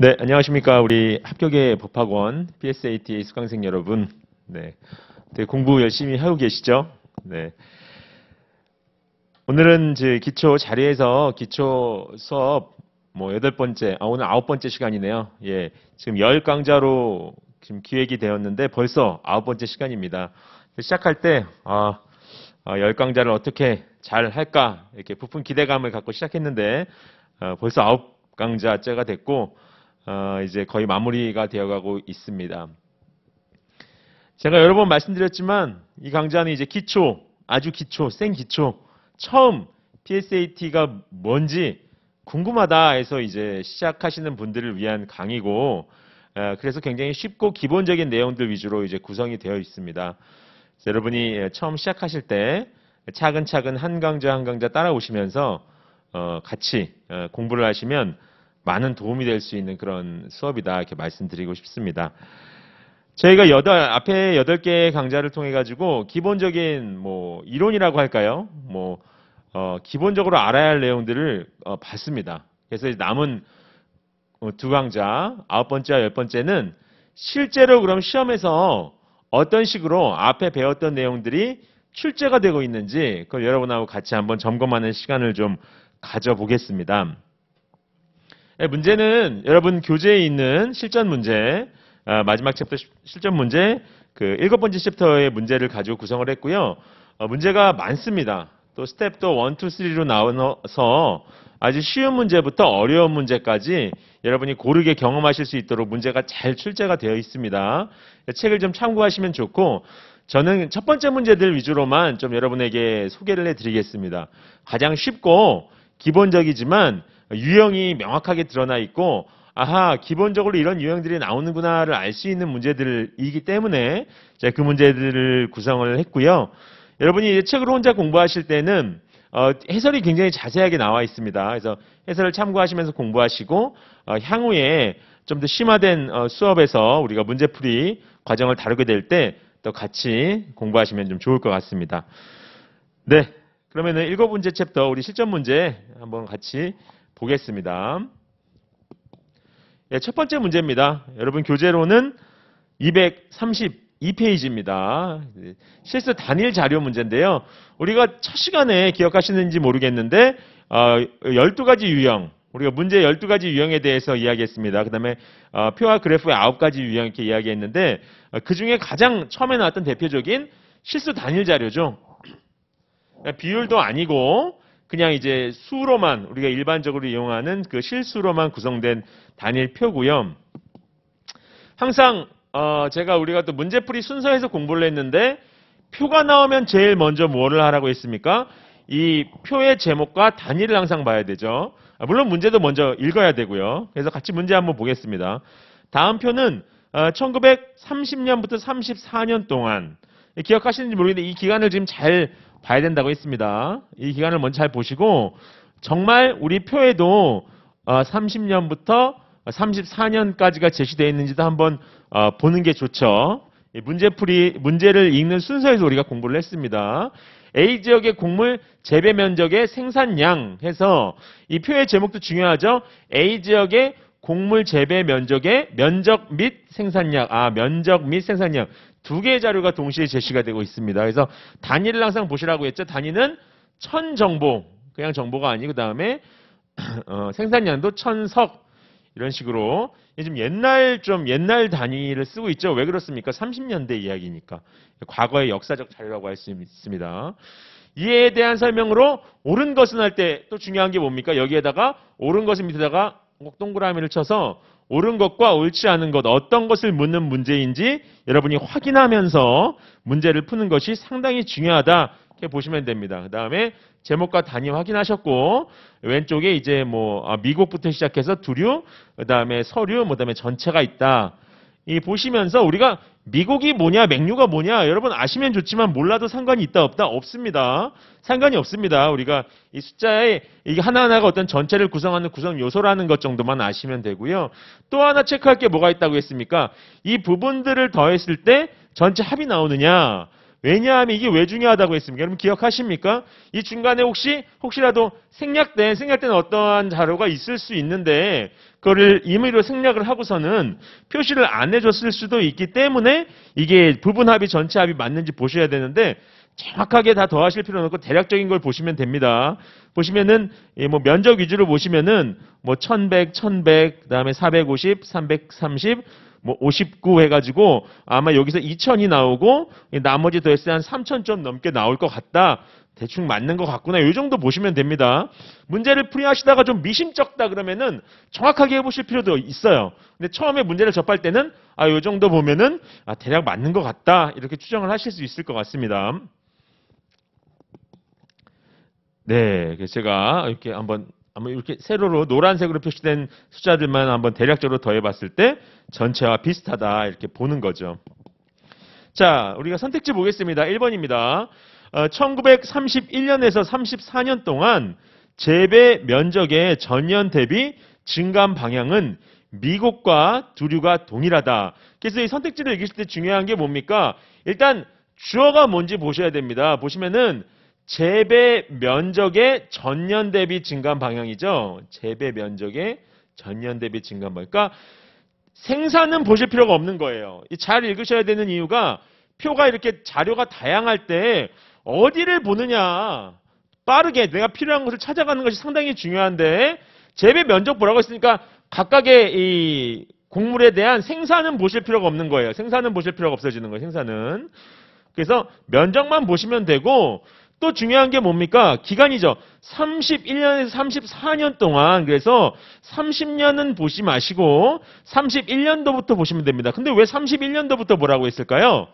네, 안녕하십니까. 우리 합격의 법학원 PSATA 수강생 여러분. 네. 되게 공부 열심히 하고 계시죠? 네. 오늘은 제 기초 자리에서 기초 수업 여덟 번째, 오늘 아홉 번째 시간이네요. 예. 지금 10강좌로 지금 기획이 되었는데 벌써 아홉 번째 시간입니다. 시작할 때, 10강좌를 어떻게 잘 할까? 이렇게 부푼 기대감을 갖고 시작했는데, 벌써 아홉 강좌째가 됐고, 이제 거의 마무리가 되어가고 있습니다. 제가 여러 번 말씀드렸지만 이 강좌는 이제 기초, 아주 기초, 생기초, 처음 PSAT가 뭔지 궁금하다 해서 이제 시작하시는 분들을 위한 강의고, 그래서 굉장히 쉽고 기본적인 내용들 위주로 이제 구성이 되어 있습니다. 여러분이 처음 시작하실 때 차근차근 한 강좌 한 강좌 따라오시면서 같이 공부를 하시면 많은 도움이 될 수 있는 그런 수업이다 이렇게 말씀드리고 싶습니다. 저희가 앞에 8개의 강좌를 통해 가지고 기본적인 이론이라고 할까요? 기본적으로 알아야 할 내용들을 봤습니다. 그래서 남은 두 강좌, 아홉 번째와 열 번째는 실제로 그럼 시험에서 어떤 식으로 앞에 배웠던 내용들이 출제가 되고 있는지 그걸 여러분하고 같이 한번 점검하는 시간을 좀 가져보겠습니다. 문제는 여러분 교재에 있는 실전 문제, 마지막 챕터 실전 문제, 그 7번째 챕터의 문제를 가지고 구성을 했고요. 문제가 많습니다. 또 스텝도 1, 2, 3로 나눠서 아주 쉬운 문제부터 어려운 문제까지 여러분이 고르게 경험하실 수 있도록 문제가 잘 출제가 되어 있습니다. 책을 좀 참고하시면 좋고, 저는 첫 번째 문제들 위주로만 좀 여러분에게 소개를 해드리겠습니다. 가장 쉽고 기본적이지만 유형이 명확하게 드러나 있고, 기본적으로 이런 유형들이 나오는구나를 알 수 있는 문제들이기 때문에 제가 그 문제들을 구성을 했고요. 여러분이 이제 책으로 혼자 공부하실 때는 해설이 굉장히 자세하게 나와 있습니다. 그래서 해설을 참고하시면서 공부하시고, 향후에 좀 더 심화된 수업에서 우리가 문제풀이 과정을 다루게 될 때 또 같이 공부하시면 좀 좋을 것 같습니다. 네, 그러면은 7번째 챕터 우리 실전 문제 한번 같이 보겠습니다. 예, 첫 번째 문제입니다. 여러분 교재로는 232페이지입니다. 실수 단일 자료 문제인데요. 우리가 첫 시간에 기억하시는지 모르겠는데 12가지 유형, 우리가 문제 12가지 유형에 대해서 이야기했습니다. 그 다음에 표와 그래프의 9가지 유형 이렇게 이야기했는데 그중에 가장 처음에 나왔던 대표적인 실수 단일 자료죠. 비율도 아니고 그냥 이제 수로만 우리가 일반적으로 이용하는 그 실수로만 구성된 단일 표고요. 항상 우리가 또 문제풀이 순서에서 공부를 했는데 표가 나오면 제일 먼저 뭐를 하라고 했습니까? 이 표의 제목과 단위를 항상 봐야 되죠. 물론 문제도 먼저 읽어야 되고요. 그래서 같이 문제 한번 보겠습니다. 다음 표는 1930년부터 34년 동안, 기억하시는지 모르겠는데 이 기간을 지금 잘 봐야 된다고 했습니다. 이 기간을 먼저 잘 보시고, 정말 우리 표에도 30년부터 34년까지가 제시되어 있는지도 한번 보는 게 좋죠. 문제를 읽는 순서에서 우리가 공부를 했습니다. A 지역의 곡물 재배 면적의 생산량 해서 이 표의 제목도 중요하죠. A 지역의 곡물 재배 면적의 면적 및 생산량, 면적 및 생산량 두 개의 자료가 동시에 제시가 되고 있습니다. 그래서 단위를 항상 보시라고 했죠. 단위는 천정보, 그냥 정보가 아니고, 그 다음에 생산량도 천석, 이런 식으로 좀 옛날 단위를 쓰고 있죠. 왜 그렇습니까? 30년대 이야기니까. 과거의 역사적 자료라고 할 수 있습니다. 이에 대한 설명으로 옳은 것은 할 때 또 중요한 게 뭡니까? 여기에다가 옳은 것을 밑에다가 동그라미를 쳐서 옳은 것과 옳지 않은 것, 어떤 것을 묻는 문제인지 여러분이 확인하면서 문제를 푸는 것이 상당히 중요하다. 이렇게 보시면 됩니다. 그 다음에 제목과 단위 확인하셨고, 왼쪽에 이제 미국부터 시작해서 두류, 그 다음에 서류, 그 다음에 전체가 있다. 이 보시면서 우리가 미국이 뭐냐, 맥류가 뭐냐, 여러분 아시면 좋지만 몰라도 상관이 있다, 없다? 없습니다. 상관이 없습니다. 우리가 이 숫자에 이게 하나하나가 어떤 전체를 구성하는 구성 요소라는 것 정도만 아시면 되고요. 또 하나 체크할 게 뭐가 있다고 했습니까? 이 부분들을 더했을 때 전체 합이 나오느냐, 왜냐하면 이게 왜 중요하다고 했습니까? 여러분 기억하십니까? 이 중간에 혹시라도 생략된 어떠한 자료가 있을 수 있는데 그거를 임의로 생략을 하고서는 표시를 안 해줬을 수도 있기 때문에 이게 부분 합이 전체 합이 맞는지 보셔야 되는데 정확하게 다 더하실 필요는 없고 대략적인 걸 보시면 됩니다. 보시면은 뭐 면적 위주로 보시면은 뭐 1100, 그다음에 450, 330, 뭐 59 해가지고 아마 여기서 2000이 나오고 나머지 더했을 때 한 3000 좀 넘게 나올 것 같다. 대충 맞는 것 같구나. 이 정도 보시면 됩니다. 문제를 풀이하시다가 좀 미심쩍다 그러면은 정확하게 해보실 필요도 있어요. 근데 처음에 문제를 접할 때는 이 정도 보면은 대략 맞는 것 같다. 이렇게 추정을 하실 수 있을 것 같습니다. 네, 그래서 제가 이렇게 한번 이렇게 세로로 노란색으로 표시된 숫자들만 한번 대략적으로 더해봤을 때 전체와 비슷하다 이렇게 보는 거죠. 자, 우리가 선택지 보겠습니다. 1번입니다. 1931년에서 34년 동안 재배 면적의 전년 대비 증감 방향은 미국과 두류가 동일하다. 그래서 이 선택지를 읽으실 때 중요한 게 뭡니까? 일단 주어가 뭔지 보셔야 됩니다. 보시면은 재배 면적의 전년 대비 증감 방향이죠. 재배 면적의 전년 대비 증감 방향. 그러니까 생산은 보실 필요가 없는 거예요. 잘 읽으셔야 되는 이유가 표가 이렇게 자료가 다양할 때 어디를 보느냐. 빠르게 내가 필요한 것을 찾아가는 것이 상당히 중요한데 재배 면적 보라고 했으니까 각각의 이 곡물에 대한 생산은 보실 필요가 없는 거예요. 생산은 보실 필요가 없어지는 거예요. 생산은. 그래서 면적만 보시면 되고 또 중요한 게 뭡니까? 기간이죠. 31년에서 34년 동안 그래서 30년은 보지 마시고 31년도부터 보시면 됩니다. 근데 왜 31년도부터 뭐라고 했을까요?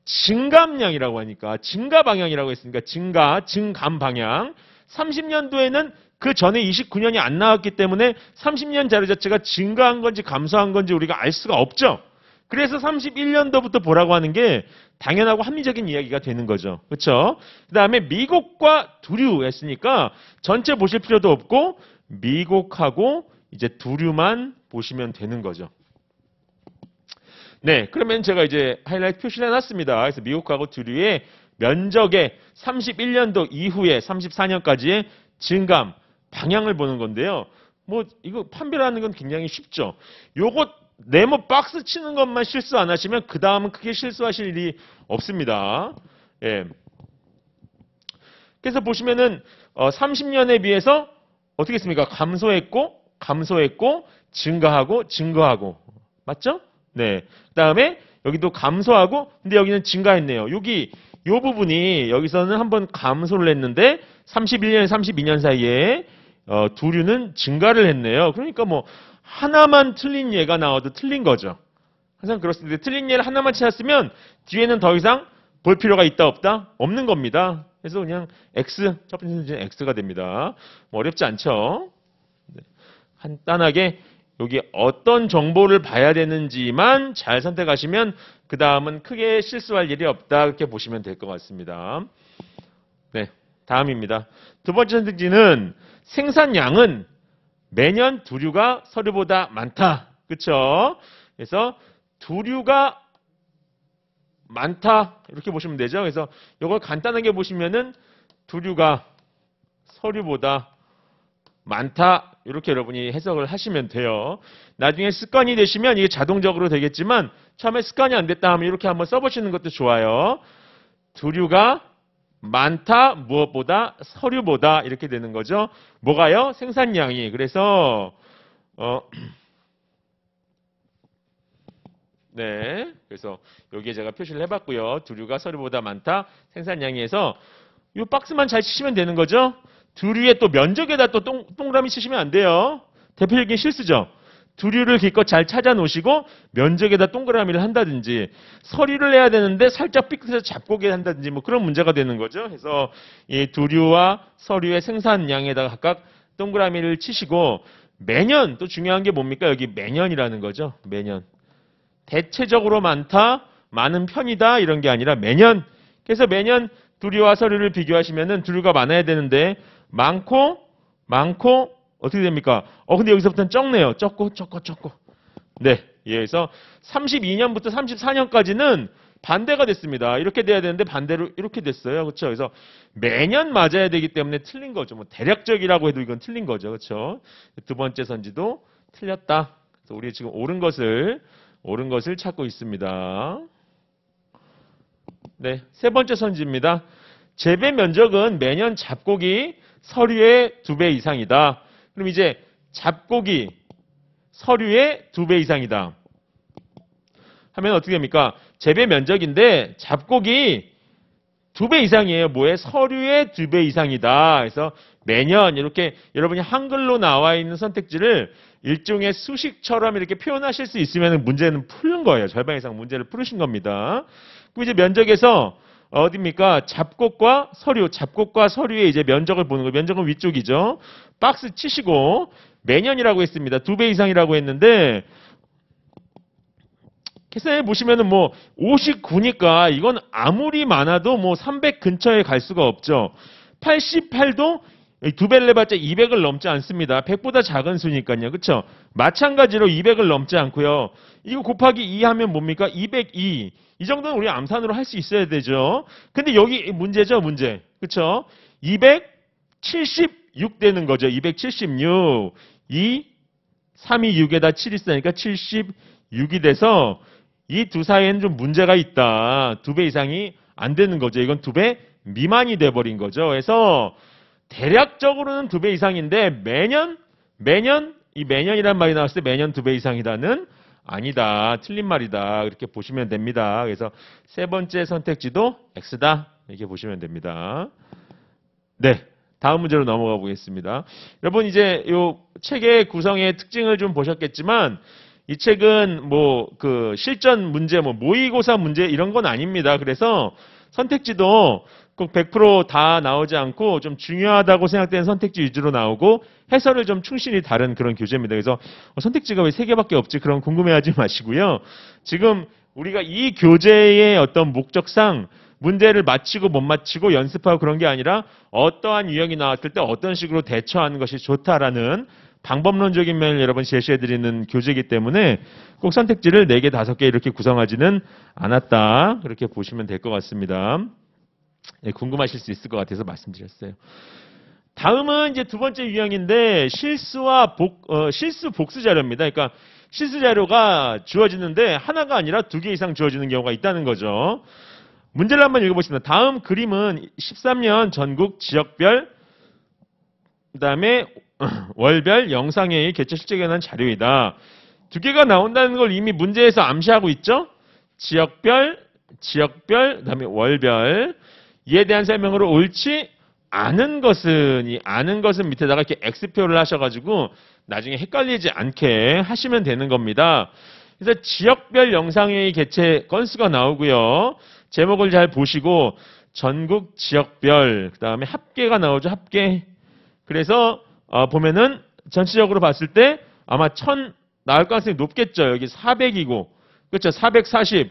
증감량이라고 하니까 증가 방향이라고 했으니까 증감 방향 30년도에는 그 전에 29년이 안 나왔기 때문에 30년 자료 자체가 증가한 건지 감소한 건지 우리가 알 수가 없죠. 그래서 31년도부터 보라고 하는 게 당연하고 합리적인 이야기가 되는 거죠. 그렇죠? 그다음에 미국과 두류 했으니까 전체 보실 필요도 없고 미국하고 이제 두류만 보시면 되는 거죠. 네, 그러면 제가 이제 하이라이트 표시를 해놨습니다. 그래서 미국하고 두류의 면적의 31년도 이후에 34년까지의 증감 방향을 보는 건데요. 뭐 이거 판별하는 건 굉장히 쉽죠. 요거 네모 박스 치는 것만 실수 안 하시면 그 다음은 크게 실수하실 일이 없습니다. 예. 그래서 보시면은 30년에 비해서 어떻게 했습니까? 감소했고 증가하고 맞죠? 네. 그다음에 여기도 감소하고 근데 여기는 증가했네요. 요 부분이 여기서는 한번 감소를 했는데 31년, 32년 사이에 두류는 증가를 했네요. 그러니까 뭐 하나만 틀린 예가 나와도 틀린 거죠. 항상 그렇습니다. 틀린 예를 하나만 찾았으면 뒤에는 더 이상 볼 필요가 있다 없다? 없는 겁니다. 그래서 그냥 X, 첫 번째 문제는 X가 됩니다. 뭐 어렵지 않죠? 간단하게 여기 어떤 정보를 봐야 되는지만 잘 선택하시면 그 다음은 크게 실수할 일이 없다. 그렇게 보시면 될 것 같습니다. 네, 다음입니다. 두 번째 선택지는 생산량은 매년 두류가 서류보다 많다. 그렇죠? 그래서 두류가 많다. 이렇게 보시면 되죠. 그래서 이걸 간단하게 보시면은 두류가 서류보다 많다. 이렇게 여러분이 해석을 하시면 돼요. 나중에 습관이 되시면 이게 자동적으로 되겠지만 처음에 습관이 안 됐다 하면 이렇게 한번 써보시는 것도 좋아요. 두류가 많다. 무엇보다 서류보다 이렇게 되는 거죠. 뭐가요? 생산량이. 그래서 네. 그래서 여기에 제가 표시를 해봤고요. 두류가 서류보다 많다. 생산량이.에서 이 박스만 잘 치시면 되는 거죠. 두류의 또 면적에다 또 동그라미 치시면 안 돼요. 대표적인 실수죠. 두류를 기껏 잘 찾아 놓으시고 면적에다 동그라미를 한다든지 서류를 내야 되는데 살짝 삐끗해서 잡고게 한다든지 뭐 그런 문제가 되는 거죠. 그래서 이 두류와 서류의 생산량에다가 각각 동그라미를 치시고 매년 또 중요한 게 뭡니까? 여기 매년이라는 거죠. 매년. 대체적으로 많은 편이다 이런 게 아니라 매년. 그래서 매년 두류와 서류를 비교하시면은 두류가 많아야 되는데 많고 어떻게 됩니까? 근데 여기서부터는 적네요. 적고. 네. 그래서 32년부터 34년까지는 반대가 됐습니다. 이렇게 돼야 되는데 반대로 이렇게 됐어요. 그렇죠? 그래서 매년 맞아야 되기 때문에 틀린 거죠. 뭐 대략적이라고 해도 이건 틀린 거죠. 그렇죠? 두 번째 선지도 틀렸다. 그래서 우리 지금 옳은 것을 찾고 있습니다. 네, 세 번째 선지입니다. 재배 면적은 매년 잡곡이 서류의 2배 이상이다. 그럼 이제 잡곡이 서류의 2배 이상이다 하면 어떻게 됩니까? 재배 면적인데 잡곡이 2배 이상이에요. 뭐에? 서류의 2배 이상이다. 그래서 매년 이렇게 여러분이 한글로 나와 있는 선택지를 일종의 수식처럼 이렇게 표현하실 수 있으면 문제는 푸는 거예요. 절반 이상 문제를 풀으신 겁니다. 그럼 이제 면적에서 어디입니까? 잡곡과 서류의 이제 면적을 보는 거예요. 면적은 위쪽이죠. 박스 치시고 매년이라고 했습니다. 2배 이상이라고 했는데 계산해 보시면은 뭐 59니까 이건 아무리 많아도 뭐 300 근처에 갈 수가 없죠. 88도 2배를 내봤자 200을 넘지 않습니다. 100보다 작은 수니까요. 그렇죠? 마찬가지로 200을 넘지 않고요. 이거 곱하기 2 하면 뭡니까? 202. 이 정도는 우리 암산으로 할 수 있어야 되죠. 근데 여기 문제죠, 문제. 그렇죠? 276 되는 거죠. 276. 3이 6에다 7이 쓰니까 76이 돼서 이 두 사이에는 좀 문제가 있다. 2배 이상이 안 되는 거죠. 이건 2배 미만이 돼버린 거죠. 그래서 대략적으로는 2배 이상인데 이 매년이란 말이 나왔을 때 매년 2배 이상이다는 아니다. 틀린 말이다. 이렇게 보시면 됩니다. 그래서 세 번째 선택지도 X다. 이렇게 보시면 됩니다. 네. 다음 문제로 넘어가 보겠습니다. 여러분 이제 요 책의 구성의 특징을 좀 보셨겠지만 이 책은 뭐 그 실전 문제, 뭐 모의고사 문제 이런 건 아닙니다. 그래서 선택지도 꼭 100% 다 나오지 않고 좀 중요하다고 생각되는 선택지 위주로 나오고 해설을 좀 충실히 다른 그런 교재입니다. 그래서 선택지가 왜 3개밖에 없지? 그런 궁금해하지 마시고요. 지금 우리가 이 교재의 어떤 목적상 문제를 맞히고 못 맞히고 연습하고 그런 게 아니라 어떠한 유형이 나왔을 때 어떤 식으로 대처하는 것이 좋다라는 방법론적인 면을 여러분 제시해드리는 교재이기 때문에 꼭 선택지를 4개, 5개 이렇게 구성하지는 않았다. 그렇게 보시면 될 것 같습니다. 네, 궁금하실 수 있을 것 같아서 말씀드렸어요. 다음은 이제 두 번째 유형인데 실수와 실수 복수 자료입니다. 그러니까 실수 자료가 주어지는데 하나가 아니라 2개 이상 주어지는 경우가 있다는 거죠. 문제를 한번 읽어보겠습니다. 다음 그림은 13년 전국 지역별 그다음에 월별 영상회의 개최 실적에 관한 자료이다. 2개가 나온다는 걸 이미 문제에서 암시하고 있죠. 지역별, 그다음에 월별. 이에 대한 설명으로 옳지 않은 것은 밑에다가 이렇게 X표를 하셔가지고 나중에 헷갈리지 않게 하시면 되는 겁니다. 그래서 지역별 영상회의 개최 건수가 나오고요. 제목을 잘 보시고 전국 지역별 그다음에 합계가 나오죠. 합계. 그래서 보면은 전체적으로 봤을 때 아마 1000 나올 가능성이 높겠죠. 여기 400이고 그렇죠. 440,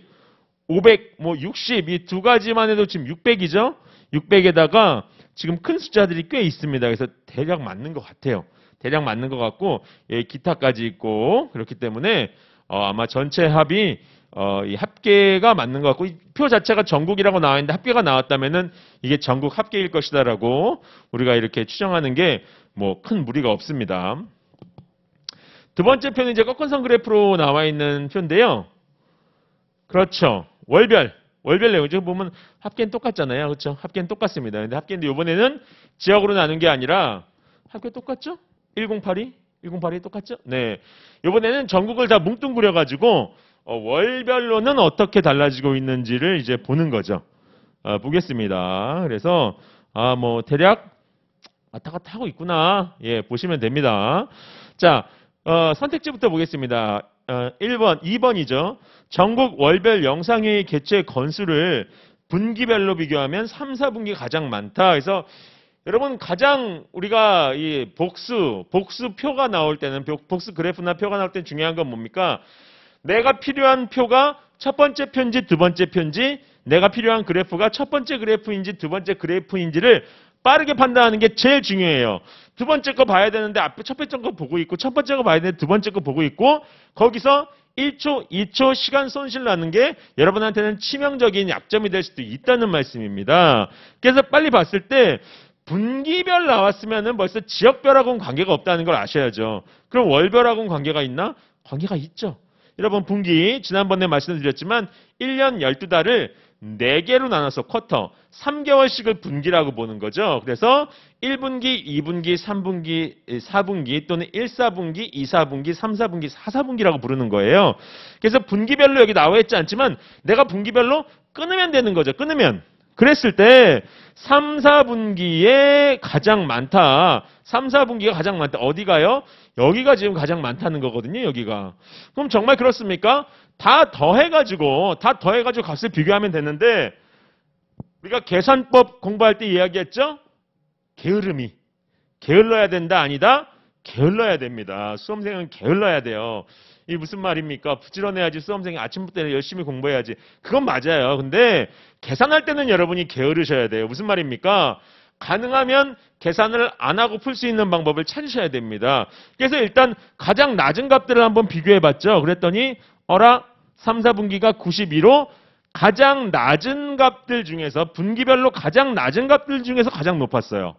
500, 뭐 60 이 두 가지만 해도 지금 600이죠. 600에다가 지금 큰 숫자들이 꽤 있습니다. 그래서 대략 맞는 것 같아요. 대략 맞는 것 같고 기타까지 있고 그렇기 때문에 아마 전체 합이 이 합계가 맞는 것 같고 이 표 자체가 전국이라고 나와 있는데 합계가 나왔다면은 이게 전국 합계일 것이다라고 우리가 이렇게 추정하는 게 뭐 큰 무리가 없습니다. 두 번째 표는 이제 꺾은선 그래프로 나와 있는 표인데요. 그렇죠. 월별 내용 지금 보면 합계는 똑같잖아요. 그렇죠? 합계는 똑같습니다. 근데 합계인데 이번에는 지역으로 나눈 게 아니라 합계 똑같죠? 1082 똑같죠? 네. 이번에는 전국을 다 뭉뚱그려 가지고 월별로는 어떻게 달라지고 있는지를 이제 보는 거죠. 보겠습니다. 그래서 뭐 대략 왔다 갔다 하고 있구나. 예, 보시면 됩니다. 자, 선택지부터 보겠습니다. 1번, 2번이죠. 전국 월별 영상회의 개최 건수를 분기별로 비교하면 3, 4분기 가장 많다. 그래서 여러분 가장 우리가 이 복수표가 나올 때는 복수 그래프나 표가 나올 때 중요한 건 뭡니까? 내가 필요한 표가 첫 번째 표인지 두 번째 표인지 내가 필요한 그래프가 첫 번째 그래프인지 두 번째 그래프인지를 빠르게 판단하는 게 제일 중요해요. 두 번째 거 봐야 되는데 앞에 첫 번째 거 보고 있고 첫 번째 거 봐야 되는데 두 번째 거 보고 있고 거기서 1초, 2초 시간 손실 나는 게 여러분한테는 치명적인 약점이 될 수도 있다는 말씀입니다. 그래서 빨리 봤을 때 분기별 나왔으면은 벌써 지역별하고는 관계가 없다는 걸 아셔야죠. 그럼 월별하고는 관계가 있나? 관계가 있죠. 여러분 분기 지난번에 말씀드렸지만 1년 12달을 4개로 나눠서 쿼터 3개월씩을 분기라고 보는 거죠. 그래서 1분기, 2분기, 3분기, 4분기 또는 1, 4분기, 2, 4분기, 3, 4분기, 4, 4분기라고 부르는 거예요. 그래서 분기별로 여기 나와 있지 않지만 내가 분기별로 끊으면 되는 거죠. 끊으면. 그랬을 때 3, 4분기에 가장 많다. 3, 4분기가 가장 많다. 어디가요? 여기가 지금 가장 많다는 거거든요. 여기가. 그럼 정말 그렇습니까? 다 더해가지고 값을 비교하면 되는데 우리가 계산법 공부할 때 이야기했죠? 게으름이. 게을러야 된다 아니다? 게을러야 됩니다. 수험생은 게을러야 돼요. 이게 무슨 말입니까? 부지런해야지 수험생이 아침부터 열심히 공부해야지. 그건 맞아요. 근데 계산할 때는 여러분이 게으르셔야 돼요. 무슨 말입니까? 가능하면 계산을 안 하고 풀 수 있는 방법을 찾으셔야 됩니다. 그래서 일단 가장 낮은 값들을 한번 비교해 봤죠. 그랬더니 어라 3, 4분기가 92로 가장 낮은 값들 중에서 분기별로 가장 낮은 값들 중에서 가장 높았어요.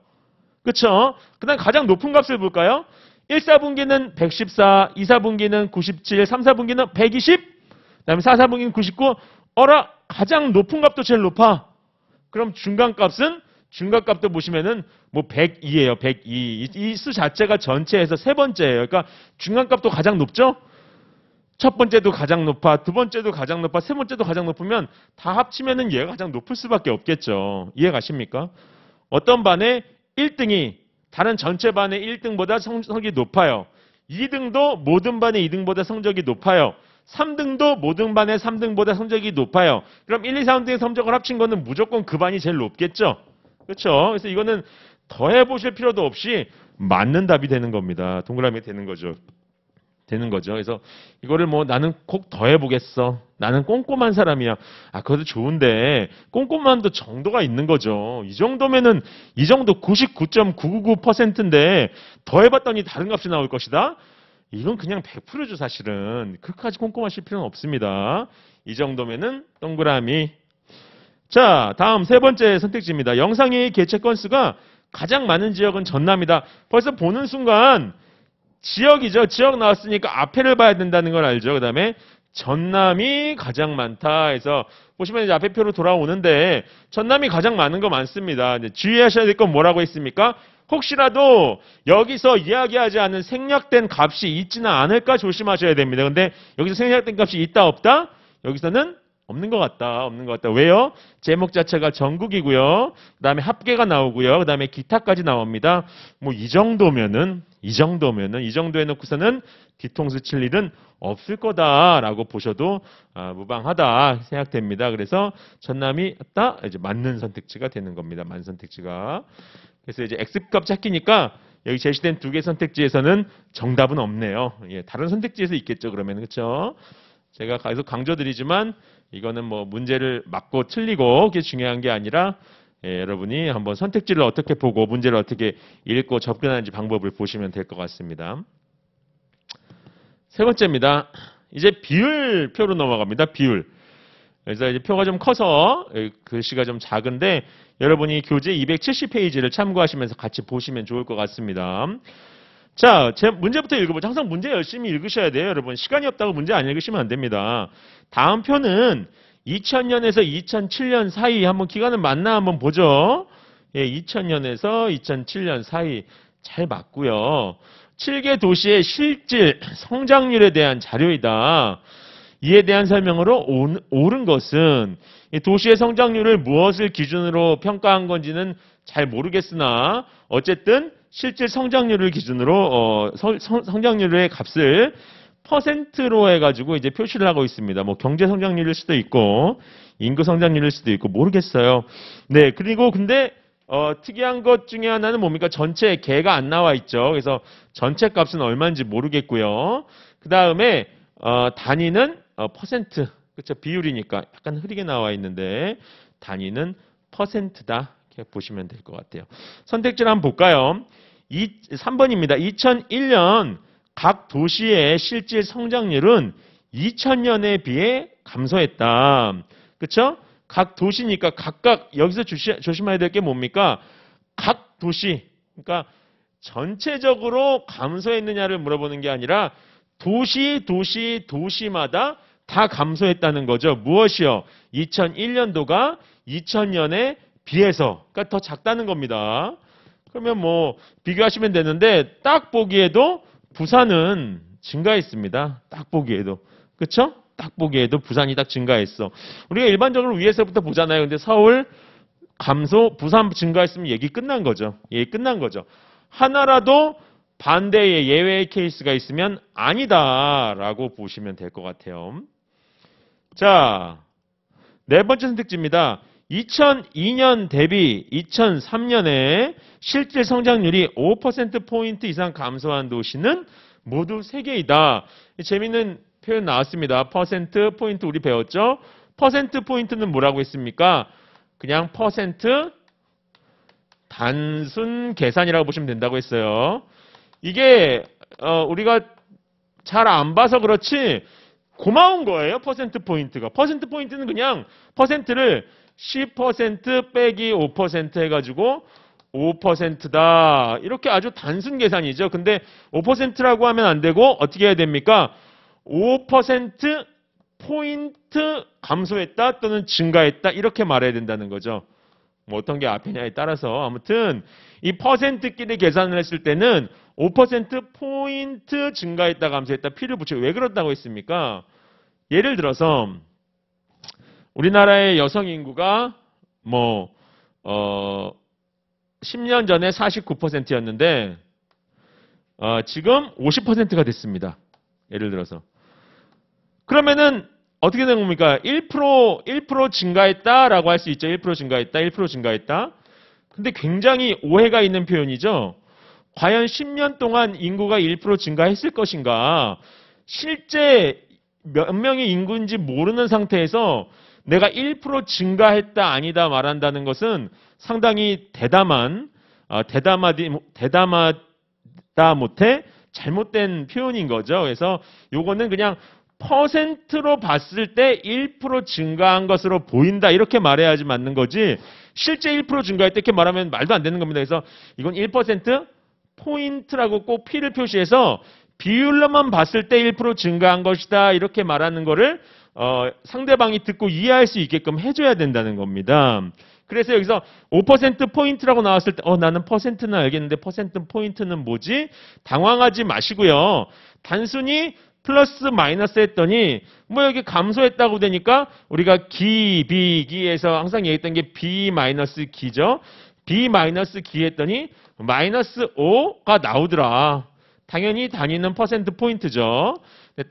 그렇죠? 그다음 가장 높은 값을 볼까요? 1, 4분기는 114, 2, 4분기는 97, 3, 4분기는 120, 그다음에 4, 4분기는 99. 어라 가장 높은 값도 제일 높아. 그럼 중간값은 중간값도 보시면은 뭐 102예요. 102. 이 수 자체가 전체에서 세 번째예요. 그러니까 중간값도 가장 높죠? 첫 번째도 가장 높아, 두 번째도 가장 높아, 세 번째도 가장 높으면 다 합치면은 얘가 가장 높을 수밖에 없겠죠. 이해 가십니까? 어떤 반에 1등이 다른 전체 반의 1등보다 성적이 높아요. 2등도 모든 반의 2등보다 성적이 높아요. 3등도 모든 반의 3등보다 성적이 높아요. 그럼 1, 2, 3등의 성적을 합친 거는 무조건 그 반이 제일 높겠죠? 그렇죠? 그래서 이거는 더해보실 필요도 없이 맞는 답이 되는 겁니다. 동그라미 되는 거죠. 그래서 이거를 뭐 나는 꼭 더해보겠어. 나는 꼼꼼한 사람이야. 아, 그것도 좋은데 꼼꼼함도 정도가 있는 거죠. 이 정도면은 이 정도 99.999%인데 더해봤더니 다른 값이 나올 것이다. 이건 그냥 100%죠 사실은. 그까지 꼼꼼하실 필요는 없습니다. 이 정도면은 동그라미. 자, 다음 세 번째 선택지입니다. 영상의 개체 건수가 가장 많은 지역은 전남이다. 벌써 보는 순간 지역이죠. 지역 나왔으니까 앞에를 봐야 된다는 걸 알죠. 그 다음에 전남이 가장 많다 해서 보시면 이제 앞에 표로 돌아오는데 전남이 가장 많은 거 많습니다. 이제 주의하셔야 될 건 뭐라고 했습니까? 혹시라도 여기서 이야기하지 않은 생략된 값이 있지는 않을까 조심하셔야 됩니다. 근데 여기서 생략된 값이 있다 없다? 여기서는 없는 것 같다. 왜요? 제목 자체가 전국이고요. 그 다음에 합계가 나오고요. 그 다음에 기타까지 나옵니다. 뭐 이 정도면은 이 정도에 놓고서는 뒤통수 칠 일은 없을 거다라고 보셔도 무방하다 생각됩니다. 그래서 전남이 딱 이제 맞는 선택지가 되는 겁니다. 맞는 선택지가. 그래서 이제 X값 찾기니까 여기 제시된 두 개 선택지에서는 정답은 없네요. 예, 다른 선택지에서 있겠죠. 그러면 그렇죠? 제가 계속 강조드리지만 이거는 뭐 문제를 맞고 틀리고 그게 중요한 게 아니라 여러분이 한번 선택지를 어떻게 보고 문제를 어떻게 읽고 접근하는지 방법을 보시면 될 것 같습니다. 세 번째입니다. 이제 비율표로 넘어갑니다. 비율. 그래서 이제 표가 좀 커서 글씨가 좀 작은데 여러분이 교재 270페이지를 참고하시면서 같이 보시면 좋을 것 같습니다. 자, 제 문제부터 읽어보죠. 항상 문제 열심히 읽으셔야 돼요, 여러분. 시간이 없다고 문제 안 읽으시면 안 됩니다. 다음 표는 2000년에서 2007년 사이 한번 기간은 맞나 한번 보죠. 예, 2000년에서 2007년 사이 잘 맞고요. 7개 도시의 실질 성장률에 대한 자료이다. 이에 대한 설명으로 옳은 것은 도시의 성장률을 무엇을 기준으로 평가한 건지는 잘 모르겠으나 어쨌든 실질 성장률을 기준으로 성장률의 값을 퍼센트로 해가지고 이제 표시를 하고 있습니다. 뭐 경제 성장률일 수도 있고 인구 성장률일 수도 있고 모르겠어요. 네, 그리고 근데 특이한 것 중에 하나는 뭡니까? 전체 개가 안 나와 있죠. 그래서 전체 값은 얼마인지 모르겠고요. 그 다음에 단위는 퍼센트, 그렇죠? 비율이니까 약간 흐리게 나와 있는데 단위는 퍼센트다. 이렇게 보시면 될 것 같아요. 선택지를 한번 볼까요? 3번입니다. 2001년 각 도시의 실질 성장률은 2000년에 비해 감소했다. 그쵸? 각 도시니까 각각 여기서 조심해야 될 게 뭡니까? 각 도시, 그러니까 전체적으로 감소했느냐를 물어보는 게 아니라 도시마다 다 감소했다는 거죠. 무엇이요? 2001년도가 2000년에 비해서, 그러니까 더 작다는 겁니다. 그러면 뭐 비교하시면 되는데 딱 보기에도 부산은 증가했습니다. 딱 보기에도. 그렇죠? 딱 보기에도 부산이 딱 증가했어. 우리가 일반적으로 위에서부터 보잖아요. 근데 서울 감소, 부산 증가했으면 얘기 끝난 거죠. 얘기 끝난 거죠. 하나라도 반대의 예외의 케이스가 있으면 아니다라고 보시면 될 것 같아요. 자, 네 번째 선택지입니다. 2002년 대비 2003년에 실질 성장률이 5%포인트 이상 감소한 도시는 모두 3개이다. 재미있는 표현 나왔습니다. 퍼센트 포인트 우리 배웠죠? 퍼센트 포인트는 뭐라고 했습니까? 그냥 퍼센트 단순 계산이라고 보시면 된다고 했어요. 이게 우리가 잘 안 봐서 그렇지 고마운 거예요. 퍼센트 포인트가. 퍼센트 포인트는 그냥 퍼센트를 10% 빼기 5% 해가지고 5%다. 이렇게 아주 단순 계산이죠. 근데 5%라고 하면 안 되고 어떻게 해야 됩니까? 5% 포인트 감소했다 또는 증가했다 이렇게 말해야 된다는 거죠. 뭐 어떤 게 앞이냐에 따라서 아무튼 이 퍼센트끼리 계산을 했을 때는 5% 포인트 증가했다 감소했다 P를 붙이고 왜 그렇다고 했습니까? 예를 들어서 우리나라의 여성 인구가 10년 전에 49%였는데 지금 50%가 됐습니다. 예를 들어서. 그러면은 어떻게 된 겁니까? 1% 증가했다라고 할 수 있죠. 1% 증가했다, 1% 증가했다. 근데 굉장히 오해가 있는 표현이죠. 과연 10년 동안 인구가 1% 증가했을 것인가? 실제 몇 명의 인구인지 모르는 상태에서 내가 1% 증가했다 아니다 말한다는 것은 상당히 대담하다 못해 잘못된 표현인 거죠. 그래서 요거는 그냥 퍼센트로 봤을 때 1% 증가한 것으로 보인다 이렇게 말해야지 맞는 거지 실제 1% 증가했다 이렇게 말하면 말도 안 되는 겁니다. 그래서 이건 1% 포인트라고 꼭 P를 표시해서 비율로만 봤을 때 1% 증가한 것이다 이렇게 말하는 거를 상대방이 듣고 이해할 수 있게끔 해줘야 된다는 겁니다. 그래서 여기서 5% 포인트라고 나왔을 때 나는 퍼센트는 알겠는데 퍼센트 포인트는 뭐지? 당황하지 마시고요. 단순히 플러스 마이너스 했더니 뭐 여기 감소했다고 되니까 우리가 비기에서 항상 얘기했던 게 B 마이너스 기죠. B 마이너스 기 했더니 마이너스 5가 나오더라. 당연히 단위는 퍼센트 포인트죠.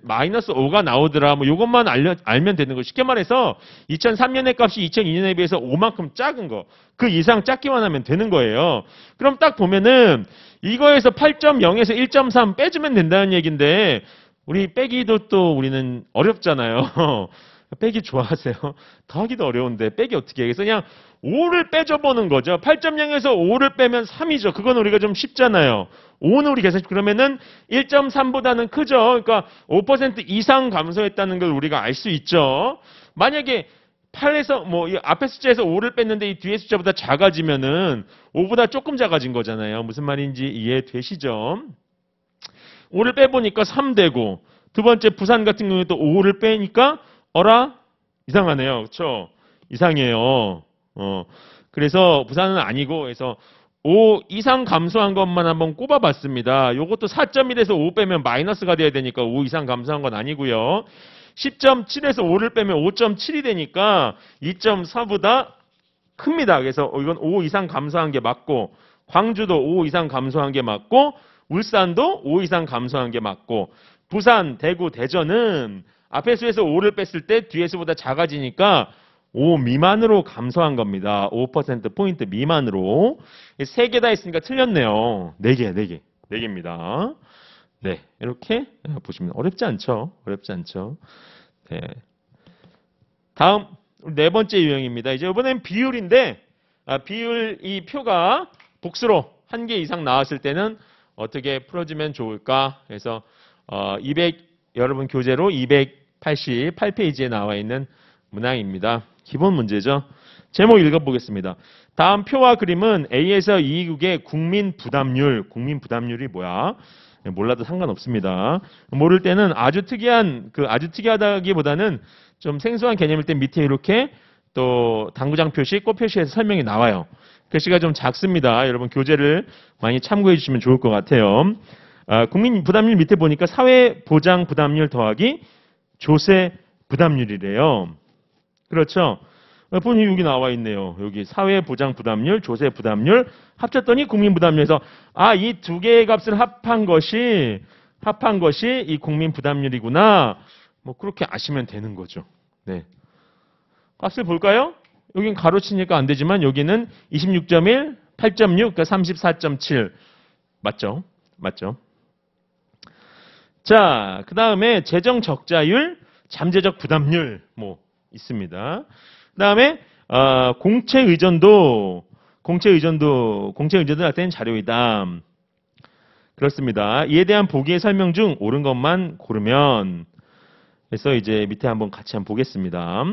마이너스 5가 나오더라. 뭐 이것만 알면 되는 거. 쉽게 말해서 2003년의 값이 2002년에 비해서 5만큼 작은 거. 그 이상 작기만 하면 되는 거예요. 그럼 딱 보면은 이거에서 8.0에서 1.3 빼주면 된다는 얘기인데 우리 빼기도 또 우리는 어렵잖아요. 빼기 좋아하세요? 더하기도 어려운데 빼기 어떻게 해? 그래서 그냥 5를 빼줘보는 거죠. 8.0에서 5를 빼면 3이죠. 그건 우리가 좀 쉽잖아요. 5는 우리 계산 그러면은 1.3보다는 크죠. 그러니까 5% 이상 감소했다는 걸 우리가 알 수 있죠. 만약에 8에서 이 앞에 숫자에서 5를 뺐는데 이 뒤에 숫자보다 작아지면은 5보다 조금 작아진 거잖아요. 무슨 말인지 이해되시죠? 5를 빼보니까 3 되고 두 번째 부산 같은 경우에도 5를 빼니까 이상하네요. 그렇죠? 이상해요. 그래서 부산은 아니고 그래서 5 이상 감소한 것만 한번 꼽아봤습니다. 이것도 4.1에서 5 빼면 마이너스가 돼야 되니까 5 이상 감소한 건 아니고요. 10.7에서 5를 빼면 5.7이 되니까 2.4보다 큽니다. 그래서 이건 5 이상 감소한 게 맞고 광주도 5 이상 감소한 게 맞고 울산도 5 이상 감소한 게 맞고 부산, 대구, 대전은 앞에 수에서 5를 뺐을 때 뒤에 수보다 작아지니까 5 미만으로 감소한 겁니다. 5%포인트 미만으로. 3개 다 있으니까 틀렸네요. 4개입니다. 네, 이렇게 보시면 어렵지 않죠? 네. 다음 네 번째 유형입니다. 이제 이번엔 비율인데 비율 이 표가 복수로 1개 이상 나왔을 때는 어떻게 풀어주면 좋을까? 그래서 여러분 교재로 88페이지에 나와 있는 문항입니다. 기본 문제죠. 제목 읽어보겠습니다. 다음 표와 그림은 A에서 E국의 국민 부담률이 뭐야? 몰라도 상관없습니다. 모를 때는 아주 특이하다기보다는 좀 생소한 개념일 때 밑에 이렇게 또 당구장 표시, 꽃 표시에서 설명이 나와요. 글씨가 좀 작습니다. 여러분 교재를 많이 참고해 주시면 좋을 것 같아요. 국민 부담률 밑에 보니까 사회보장 부담률 더하기 조세 부담률이래요. 그렇죠? 본인이 여기 나와 있네요. 여기 사회보장 부담률, 조세 부담률 합쳤더니 국민 부담률에서 이 두 개의 값을 합한 것이 이 국민 부담률이구나. 뭐 그렇게 아시면 되는 거죠. 네. 값을 볼까요? 여긴 가로치니까 안 되지만 여기는 26.1, 8.6, 그러니까 34.7 맞죠? 맞죠? 자, 그 다음에 재정 적자율, 잠재적 부담률 뭐 있습니다. 그 다음에 공채 의존도 나타낸 자료이다. 그렇습니다. 이에 대한 보기의 설명 중 옳은 것만 고르면 그래서 이제 밑에 한번 같이 한번 보겠습니다.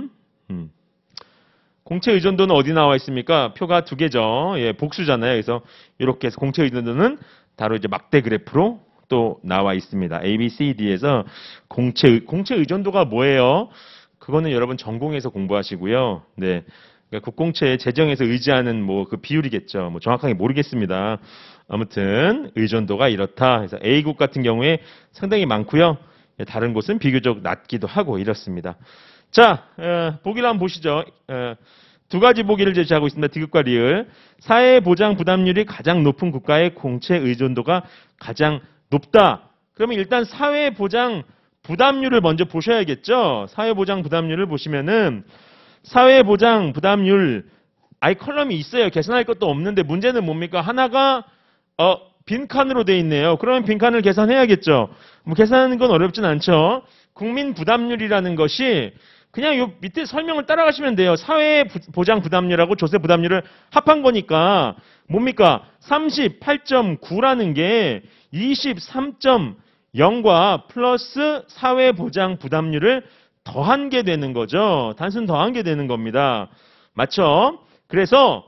공채 의존도는 어디 나와 있습니까? 표가 두 개죠. 예, 복수잖아요. 그래서 이렇게 해서 공채 의존도는 바로 이제 막대 그래프로 또 나와 있습니다. A, B, C, D에서 공채 의존도가 뭐예요? 그거는 여러분 전공에서 공부하시고요. 네. 그러니까 국공채 재정에서 의지하는 뭐 그 비율이겠죠. 뭐 정확하게 모르겠습니다. 아무튼 의존도가 이렇다. 그래서 A국 같은 경우에 상당히 많고요. 다른 곳은 비교적 낮기도 하고 이렇습니다. 자, 보기를 한번 보시죠. 두 가지 보기를 제시하고 있습니다. 디귿과 리을. 사회보장 부담률이 가장 높은 국가의 공채 의존도가 가장 높다. 그러면 일단 사회보장 부담률을 먼저 보셔야겠죠. 사회보장 부담률을 보시면은 사회보장 부담률 컬럼이 있어요. 계산할 것도 없는데 문제는 뭡니까? 하나가 빈칸으로 돼 있네요. 그러면 빈칸을 계산해야겠죠. 뭐 계산하는 건 어렵진 않죠. 국민 부담률이라는 것이 그냥 요 밑에 설명을 따라가시면 돼요. 사회보장 부담률하고 조세 부담률을 합한 거니까 뭡니까? 38.9라는 게 23.0과 플러스 사회보장 부담률을 더한 게 되는 거죠. 단순 더한 게 되는 겁니다. 맞죠? 그래서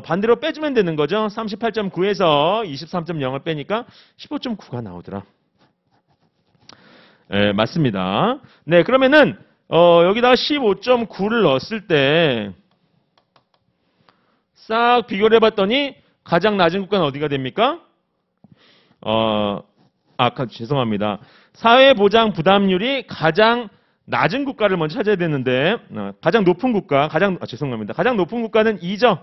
반대로 빼주면 되는 거죠. 38.9에서 23.0을 빼니까 15.9가 나오더라. 네, 맞습니다. 네, 그러면은 여기다가 15.9를 넣었을 때 싹 비교를 해봤더니 가장 낮은 국가는 어디가 됩니까? 죄송합니다. 사회보장 부담률이 가장 낮은 국가를 먼저 찾아야 되는데 가장 높은 국가, 가장 높은 국가는 2죠.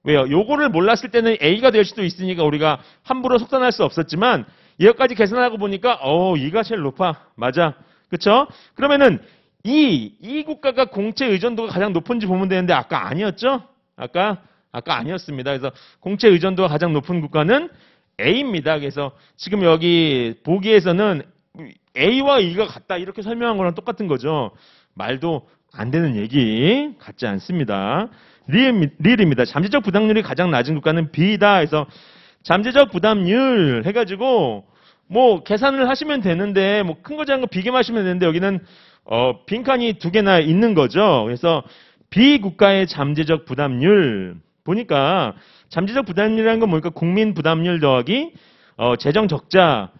왜요? 요거를 몰랐을 때는 A가 될 수도 있으니까 우리가 함부로 속단할 수 없었지만 여기까지 계산하고 보니까 2가 제일 높아. 맞아. 그쵸? 그러면은 이 국가가 공채 의존도가 가장 높은지 보면 되는데 아까 아니었죠? 아까 아니었습니다. 그래서 공채 의존도가 가장 높은 국가는 A입니다. 그래서 지금 여기 보기에서는 A와 E가 같다 이렇게 설명한 거랑 똑같은 거죠. 말도 안 되는 얘기 같지 않습니다. 리을입니다. 잠재적 부담률이 가장 낮은 국가는 B다. 해서 잠재적 부담률 해가지고 뭐 계산을 하시면 되는데 뭐 큰 거 작은 거 비교하시면 되는데 여기는 빈칸이 두 개나 있는 거죠. 그래서 B 국가의 잠재적 부담률 보니까 잠재적 부담률이라는 건 뭡니까? 국민 부담률 더하기 재정 적자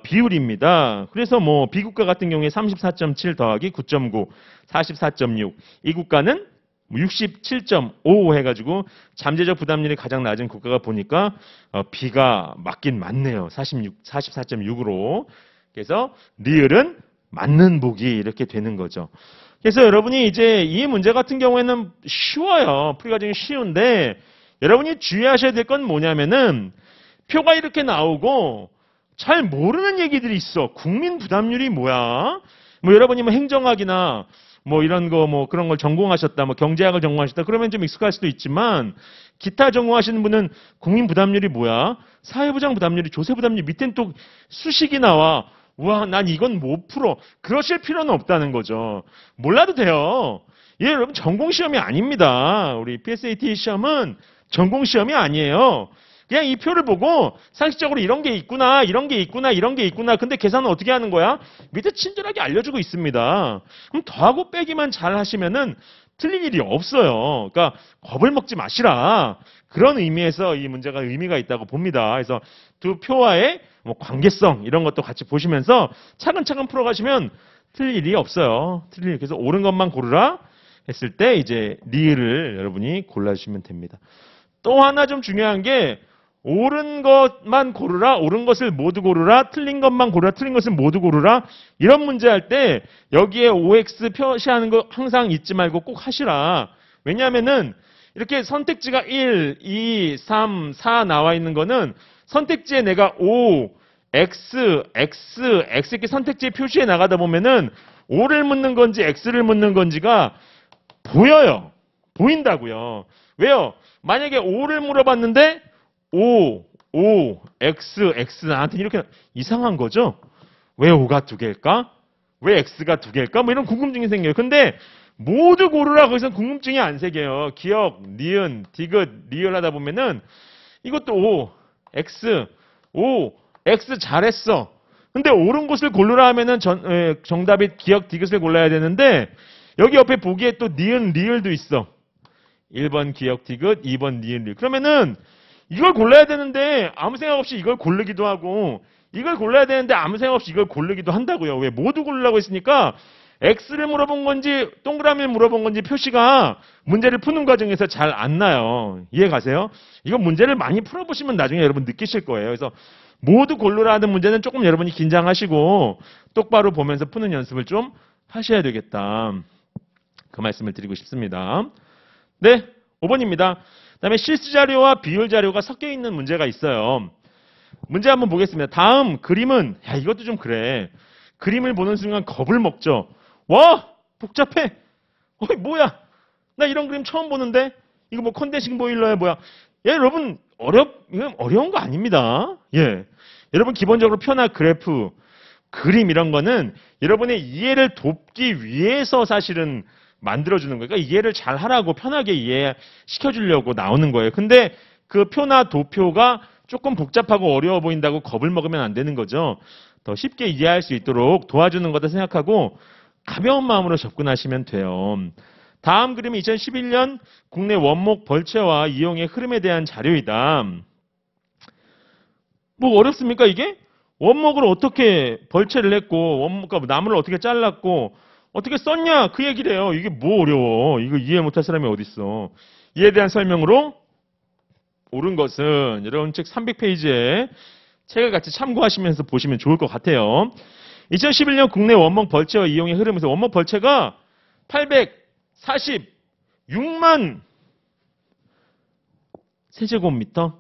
비율입니다. 그래서 뭐 B 국가 같은 경우에 34.7 더하기 9.9, 44.6. 이 국가는 67.5 해가지고 잠재적 부담률이 가장 낮은 국가가 보니까 B가 맞긴 맞네요. 44.6으로. 그래서 리을은 맞는 보기 이렇게 되는 거죠. 그래서 여러분이 이제 이 문제 같은 경우에는 쉬워요. 풀이 과정이 쉬운데 여러분이 주의하셔야 될 건 뭐냐면은 표가 이렇게 나오고 잘 모르는 얘기들이 있어. 국민 부담률이 뭐야? 뭐 여러분이 뭐 행정학이나 뭐 이런 거 뭐 그런 걸 전공하셨다, 뭐 경제학을 전공하셨다 그러면 좀 익숙할 수도 있지만 기타 전공하시는 분은 국민 부담률이 뭐야? 사회보장 부담률이 조세 부담률 밑엔 또 수식이 나와. 우와, 난 이건 못 풀어. 그러실 필요는 없다는 거죠. 몰라도 돼요. 예, 여러분 전공 시험이 아닙니다. 우리 PSAT 시험은 전공 시험이 아니에요. 그냥 이 표를 보고 상식적으로 이런 게 있구나, 이런 게 있구나, 이런 게 있구나. 근데 계산은 어떻게 하는 거야? 밑에 친절하게 알려주고 있습니다. 그럼 더하고 빼기만 잘 하시면은 틀린 일이 없어요. 그러니까 겁을 먹지 마시라. 그런 의미에서 이 문제가 의미가 있다고 봅니다. 그래서 두 표와의 뭐 관계성 이런 것도 같이 보시면서 차근차근 풀어가시면 틀릴 일이 없어요. 틀릴 일. 그래서 옳은 것만 고르라 했을 때 이제 리을을 여러분이 골라주시면 됩니다. 또 하나 좀 중요한 게 옳은 것만 고르라, 옳은 것을 모두 고르라, 틀린 것만 고르라, 틀린 것을 모두 고르라. 이런 문제 할 때 여기에 OX 표시하는 거 항상 잊지 말고 꼭 하시라. 왜냐하면은 이렇게 선택지가 1, 2, 3, 4 나와 있는 거는 선택지에 내가 O, X, X, X 이렇게 선택지에 표시해 나가다 보면은 O를 묻는 건지 X를 묻는 건지가 보여요. 보인다고요. 왜요? 만약에 O를 물어봤는데 O, X, X 나한테 이렇게 이상한 거죠? 왜 O가 두 개일까? 왜 X가 두 개일까? 뭐 이런 궁금증이 생겨요. 근데 모두 고르라 거기서 궁금증이 안 생겨요. 기억, 니은, 디귿, 리을 하다 보면은 이것도 O, X 잘했어. 근데 옳은 곳을 고르라 하면은 정답이 기억, 디귿을 골라야 되는데 여기 옆에 보기에 또 니은, 리을도 있어. 1번 기억, 디귿, 2번 니은, 리을. 그러면은 이걸 골라야 되는데 아무 생각 없이 이걸 고르기도 하고 이걸 골라야 되는데 아무 생각 없이 이걸 고르기도 한다고요. 왜? 모두 고르라고 했으니까 X를 물어본 건지 동그라미를 물어본 건지 표시가 문제를 푸는 과정에서 잘 안 나요. 이해 가세요? 이거 문제를 많이 풀어보시면 나중에 여러분 느끼실 거예요. 그래서 모두 고르라 하는 문제는 조금 여러분이 긴장하시고 똑바로 보면서 푸는 연습을 좀 하셔야 되겠다. 그 말씀을 드리고 싶습니다. 네, 5번입니다. 그 다음에 실수 자료와 비율 자료가 섞여 있는 문제가 있어요. 문제 한번 보겠습니다. 다음 그림은 이것도 좀 그래. 그림을 보는 순간 겁을 먹죠. 와! 복잡해! 어이 뭐야? 나 이런 그림 처음 보는데? 이거 뭐 컨덴싱 보일러야 뭐야? 여러분 이건 어려운 거 아닙니다. 예. 여러분 기본적으로 표나 그래프, 그림 이런 거는 여러분의 이해를 돕기 위해서 사실은 만들어주는 거예요. 그러니까 이해를 잘 하라고 편하게 이해시켜주려고 나오는 거예요. 근데 그 표나 도표가 조금 복잡하고 어려워 보인다고 겁을 먹으면 안 되는 거죠. 더 쉽게 이해할 수 있도록 도와주는 거다 생각하고 가벼운 마음으로 접근하시면 돼요. 다음 그림은 2011년 국내 원목 벌채와 이용의 흐름에 대한 자료이다. 뭐 어렵습니까 이게? 원목을 어떻게 벌채를 했고 원목과 나무를 어떻게 잘랐고 어떻게 썼냐 그 얘기를 해요. 이게 뭐 어려워. 이거 이해 못할 사람이 어딨어. 이에 대한 설명으로 옳은 것은 여러분 책 300페이지에 책을 같이 참고하시면서 보시면 좋을 것 같아요. 2011년 국내 원목 벌채와 이용의 흐름에서 원목 벌채가 846만 세제곱미터?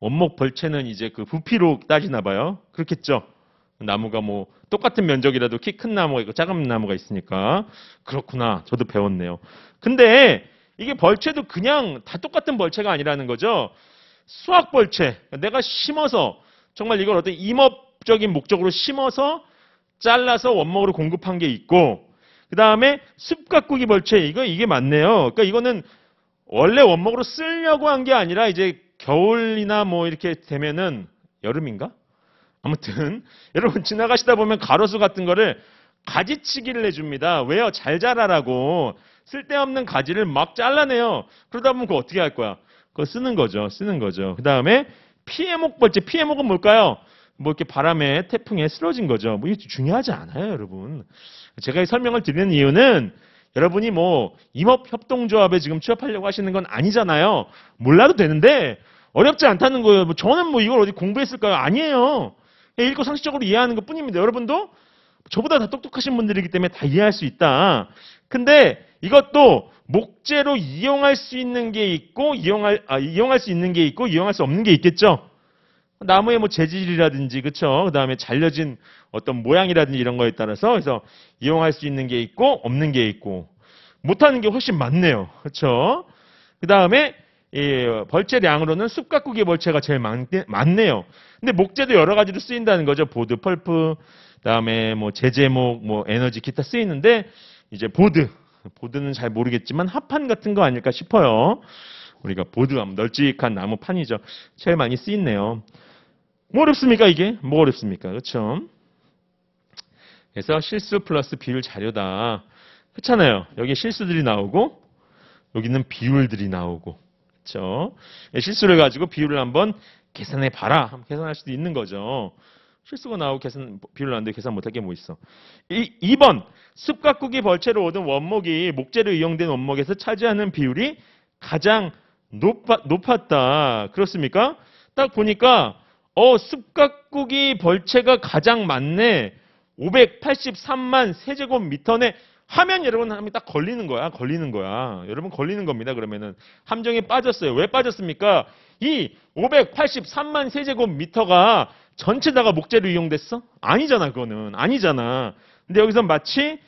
원목 벌채는 이제 그 부피로 따지나 봐요. 그렇겠죠. 나무가 뭐 똑같은 면적이라도 키 큰 나무가 있고 작은 나무가 있으니까 그렇구나. 저도 배웠네요. 근데 이게 벌채도 그냥 다 똑같은 벌채가 아니라는 거죠. 수학 벌채. 내가 심어서 정말 이걸 어떤 임업적인 목적으로 심어서 잘라서 원목으로 공급한 게 있고 그 다음에 숲가꾸기 벌채. 이게 맞네요. 그러니까 이거는 원래 원목으로 쓰려고 한 게 아니라 이제 겨울이나 뭐 이렇게 되면은 여름인가? 아무튼 여러분 지나가시다 보면 가로수 같은 거를 가지치기를 해줍니다. 왜요? 잘 자라라고. 쓸데없는 가지를 막 잘라내요. 그러다 보면 그거 어떻게 할 거야? 그거 쓰는 거죠. 그 다음에 피해목 벌채. 피해목은 뭘까요? 뭐 이렇게 바람에 태풍에 쓰러진 거죠. 뭐 이게 중요하지 않아요, 여러분. 제가 이 설명을 드리는 이유는 여러분이 뭐 임업협동조합에 지금 취업하려고 하시는 건 아니잖아요. 몰라도 되는데 어렵지 않다는 거예요. 뭐 저는 뭐 이걸 어디 공부했을까요? 아니에요. 읽고 상식적으로 이해하는 것 뿐입니다. 여러분도 저보다 다 똑똑하신 분들이기 때문에 다 이해할 수 있다. 근데 이것도 목재로 이용할 수 있는 게 있고 이용할 수 있는 게 있고 이용할 수 없는 게 있겠죠. 나무의 뭐 재질이라든지 그렇죠. 그다음에 잘려진 어떤 모양이라든지 이런 거에 따라서 그래서 이용할 수 있는 게 있고 없는 게 있고 못하는 게 훨씬 많네요. 그렇죠. 그다음에 벌채량으로는 숲가꾸기 벌채가 제일 많네요. 근데 목재도 여러 가지로 쓰인다는 거죠. 보드, 펄프, 그다음에 뭐 제재목, 뭐 에너지 기타 쓰이는데 이제 보드는 잘 모르겠지만 합판 같은 거 아닐까 싶어요. 우리가 보드함, 널찍한 나무판이죠. 제일 많이 쓰이네요. 뭐 어렵습니까, 이게? 뭐 어렵습니까? 그렇죠? 그래서 실수 플러스 비율 자료다. 그렇잖아요. 여기 실수들이 나오고 여기는 비율들이 나오고. 그렇죠? 실수를 가지고 비율을 한번 계산해 봐라. 한번 계산할 수도 있는 거죠. 실수가 나오고 비율을 안 돼 계산 못할 게 뭐 있어. 2번 습각구기 벌채로 얻은 원목이 목재로 이용된 원목에서 차지하는 비율이 가장 높았다. 그렇습니까? 딱 보니까 습각구기 벌채가 가장 많네. 583만 세제곱미터네. 하면 여러분 함이 딱 걸리는 거야. 여러분 걸리는 겁니다. 그러면은 함정에 빠졌어요. 왜 빠졌습니까? 이 583만 세제곱미터가 전체 다가 목재로 이용됐어? 아니잖아. 그거는 아니잖아. 근데 여기서 마치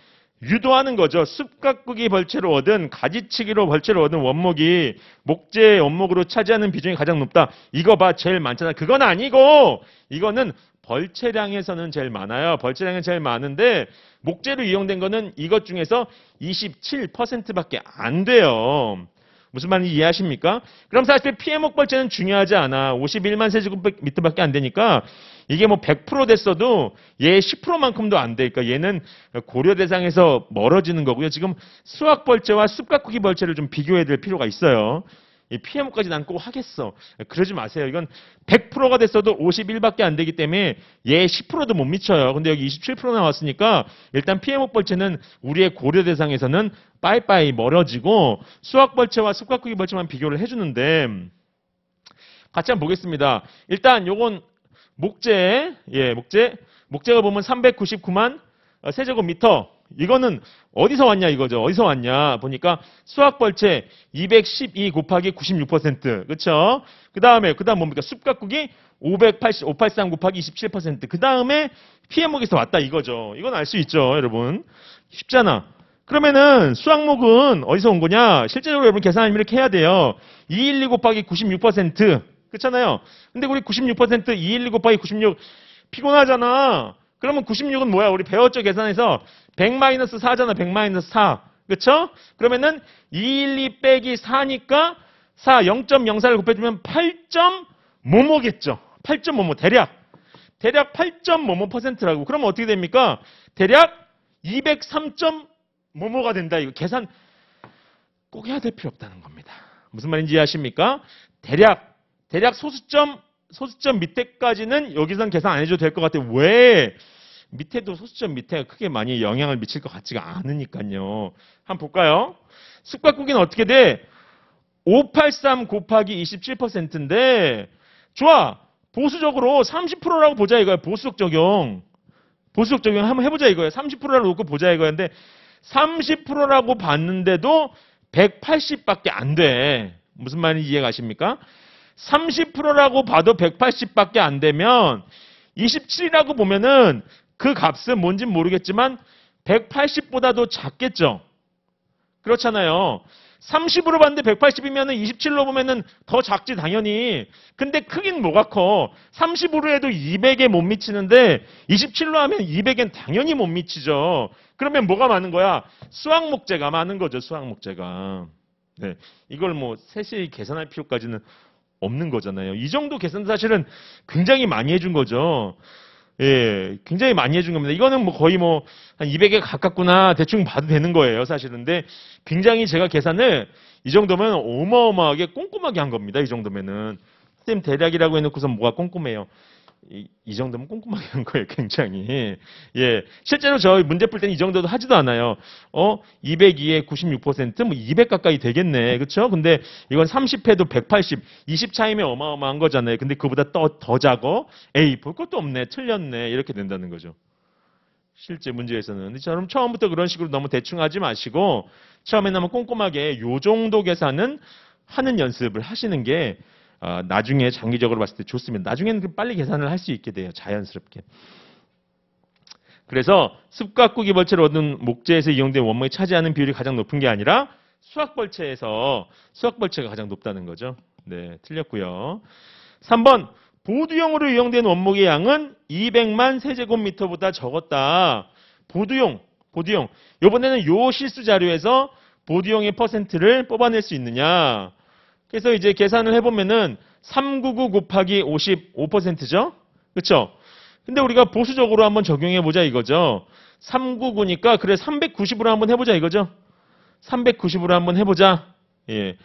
유도하는 거죠. 습각구기 벌채로 얻은 가지치기로 벌채로 얻은 원목이 목재 원목으로 차지하는 비중이 가장 높다. 이거 봐, 제일 많잖아. 그건 아니고 이거는 벌채량에서는 제일 많아요. 벌채량은 제일 많은데 목재로 이용된 거는 이것 중에서 27%밖에 안 돼요. 무슨 말인지 이해하십니까? 그럼 사실 피해목 벌채는 중요하지 않아. 51만 세제곱미터밖에 안 되니까 이게 뭐 100% 됐어도 얘 10%만큼도 안 돼. 그러니까 얘는 고려 대상에서 멀어지는 거고요. 지금 수학 벌채와 습각구기 벌채를 좀 비교해야 될 필요가 있어요. 이 피해목까지 난 꼭 하겠어. 그러지 마세요. 이건 100%가 됐어도 51밖에 안 되기 때문에 얘 10%도 못 미쳐요. 근데 여기 27% 나왔으니까 일단 피해목 벌채는 우리의 고려 대상에서는 빠이빠이 멀어지고 수학 벌채와 습각구기 벌채만 비교를 해주는데 같이 한번 보겠습니다. 일단 요건 목재가 보면 399만 세제곱미터. 이거는 어디서 왔냐 이거죠. 어디서 왔냐 보니까 수학벌채 212 곱하기 96%. 그렇죠? 그다음 뭡니까? 습각구기 583 곱하기 27%. 그다음에 피해목에서 왔다 이거죠. 이건 알 수 있죠, 여러분. 쉽잖아. 그러면은 수학목은 어디서 온 거냐? 실제로 여러분 계산하면 이렇게 해야 돼요. 212 곱하기 96%. 그렇잖아요. 근데 우리 96% 212 곱하기 96 피곤하잖아. 그러면 96은 뭐야? 우리 배웠죠? 계산해서 100-4잖아. 100-4. 그렇죠? 그러면은 212 빼기 4니까 0.04를 곱해주면 8.뭐뭐겠죠. 8.뭐뭐 대략 8.뭐뭐%라고. 그러면 어떻게 됩니까? 대략 203.뭐뭐가 된다. 이거 계산 꼭 해야 될 필요 없다는 겁니다. 무슨 말인지 이해하십니까? 대략 소수점 밑에까지는 여기선 계산 안 해줘도 될 것 같아요. 왜? 밑에도 소수점 밑에가 크게 많이 영향을 미칠 것 같지가 않으니까요. 한번 볼까요? 습각구기는 어떻게 돼? 583 곱하기 27%인데 좋아. 보수적으로 30%라고 보자 이거야. 보수적 적용 한번 해보자 이거야. 30%라고 놓고 보자 이거였는데 30%라고 봤는데도 180밖에 안 돼. 무슨 말인지 이해가십니까? 30%라고 봐도 180밖에 안 되면 27이라고 보면은 그 값은 뭔진 모르겠지만 180보다도 작겠죠. 그렇잖아요. 30으로 봤는데 180이면은 27로 보면은 더 작지 당연히. 근데 크긴 뭐가 커. 30으로 해도 200에 못 미치는데 27로 하면 200엔 당연히 못 미치죠. 그러면 뭐가 많은 거야? 수학 목재가 많은 거죠. 수학 목재가. 네. 이걸 뭐 세세히 계산할 필요까지는 없는 거잖아요. 이 정도 계산도 사실은 굉장히 많이 해준 거죠. 예, 굉장히 많이 해준 겁니다. 이거는 뭐 거의 뭐 한 200에 가깝구나 대충 봐도 되는 거예요, 사실은. 근데 굉장히 제가 계산을 이 정도면 어마어마하게 꼼꼼하게 한 겁니다. 이 정도면은. 선생님 대략이라고 해놓고서 뭐가 꼼꼼해요. 이 정도면 꼼꼼하게 한 거예요, 굉장히. 예. 실제로 저희 문제 풀 때는 이 정도도 하지도 않아요. 202에 96%? 뭐 200 가까이 되겠네. 그쵸? 근데 이건 30해도 180, 20 차이면 어마어마한 거잖아요. 근데 그보다 더 작어? 에이, 볼 것도 없네. 틀렸네. 이렇게 된다는 거죠. 실제 문제에서는. 근데 저는 처음부터 그런 식으로 너무 대충 하지 마시고, 처음에는 한번 꼼꼼하게 요 정도 계산은 하는 연습을 하시는 게 나중에 장기적으로 봤을 때 좋습니다. 나중에는 빨리 계산을 할 수 있게 돼요. 자연스럽게. 그래서 습각구기 벌채를 얻은 목재에서 이용된 원목이 차지하는 비율이 가장 높은 게 아니라 수학벌채가 가장 높다는 거죠. 네, 틀렸고요. 3번 보드용으로 이용된 원목의 양은 200만 세제곱미터보다 적었다. 보드용. 이번에는 요 실수 자료에서 보드용의 퍼센트를 뽑아낼 수 있느냐. 그래서 이제 계산을 해보면은 399 곱하기 55%죠? 그쵸? 근데 우리가 보수적으로 한번 적용해보자 이거죠. 399니까 그래 390으로 한번 해보자 이거죠. 390으로 한번 해보자. 예.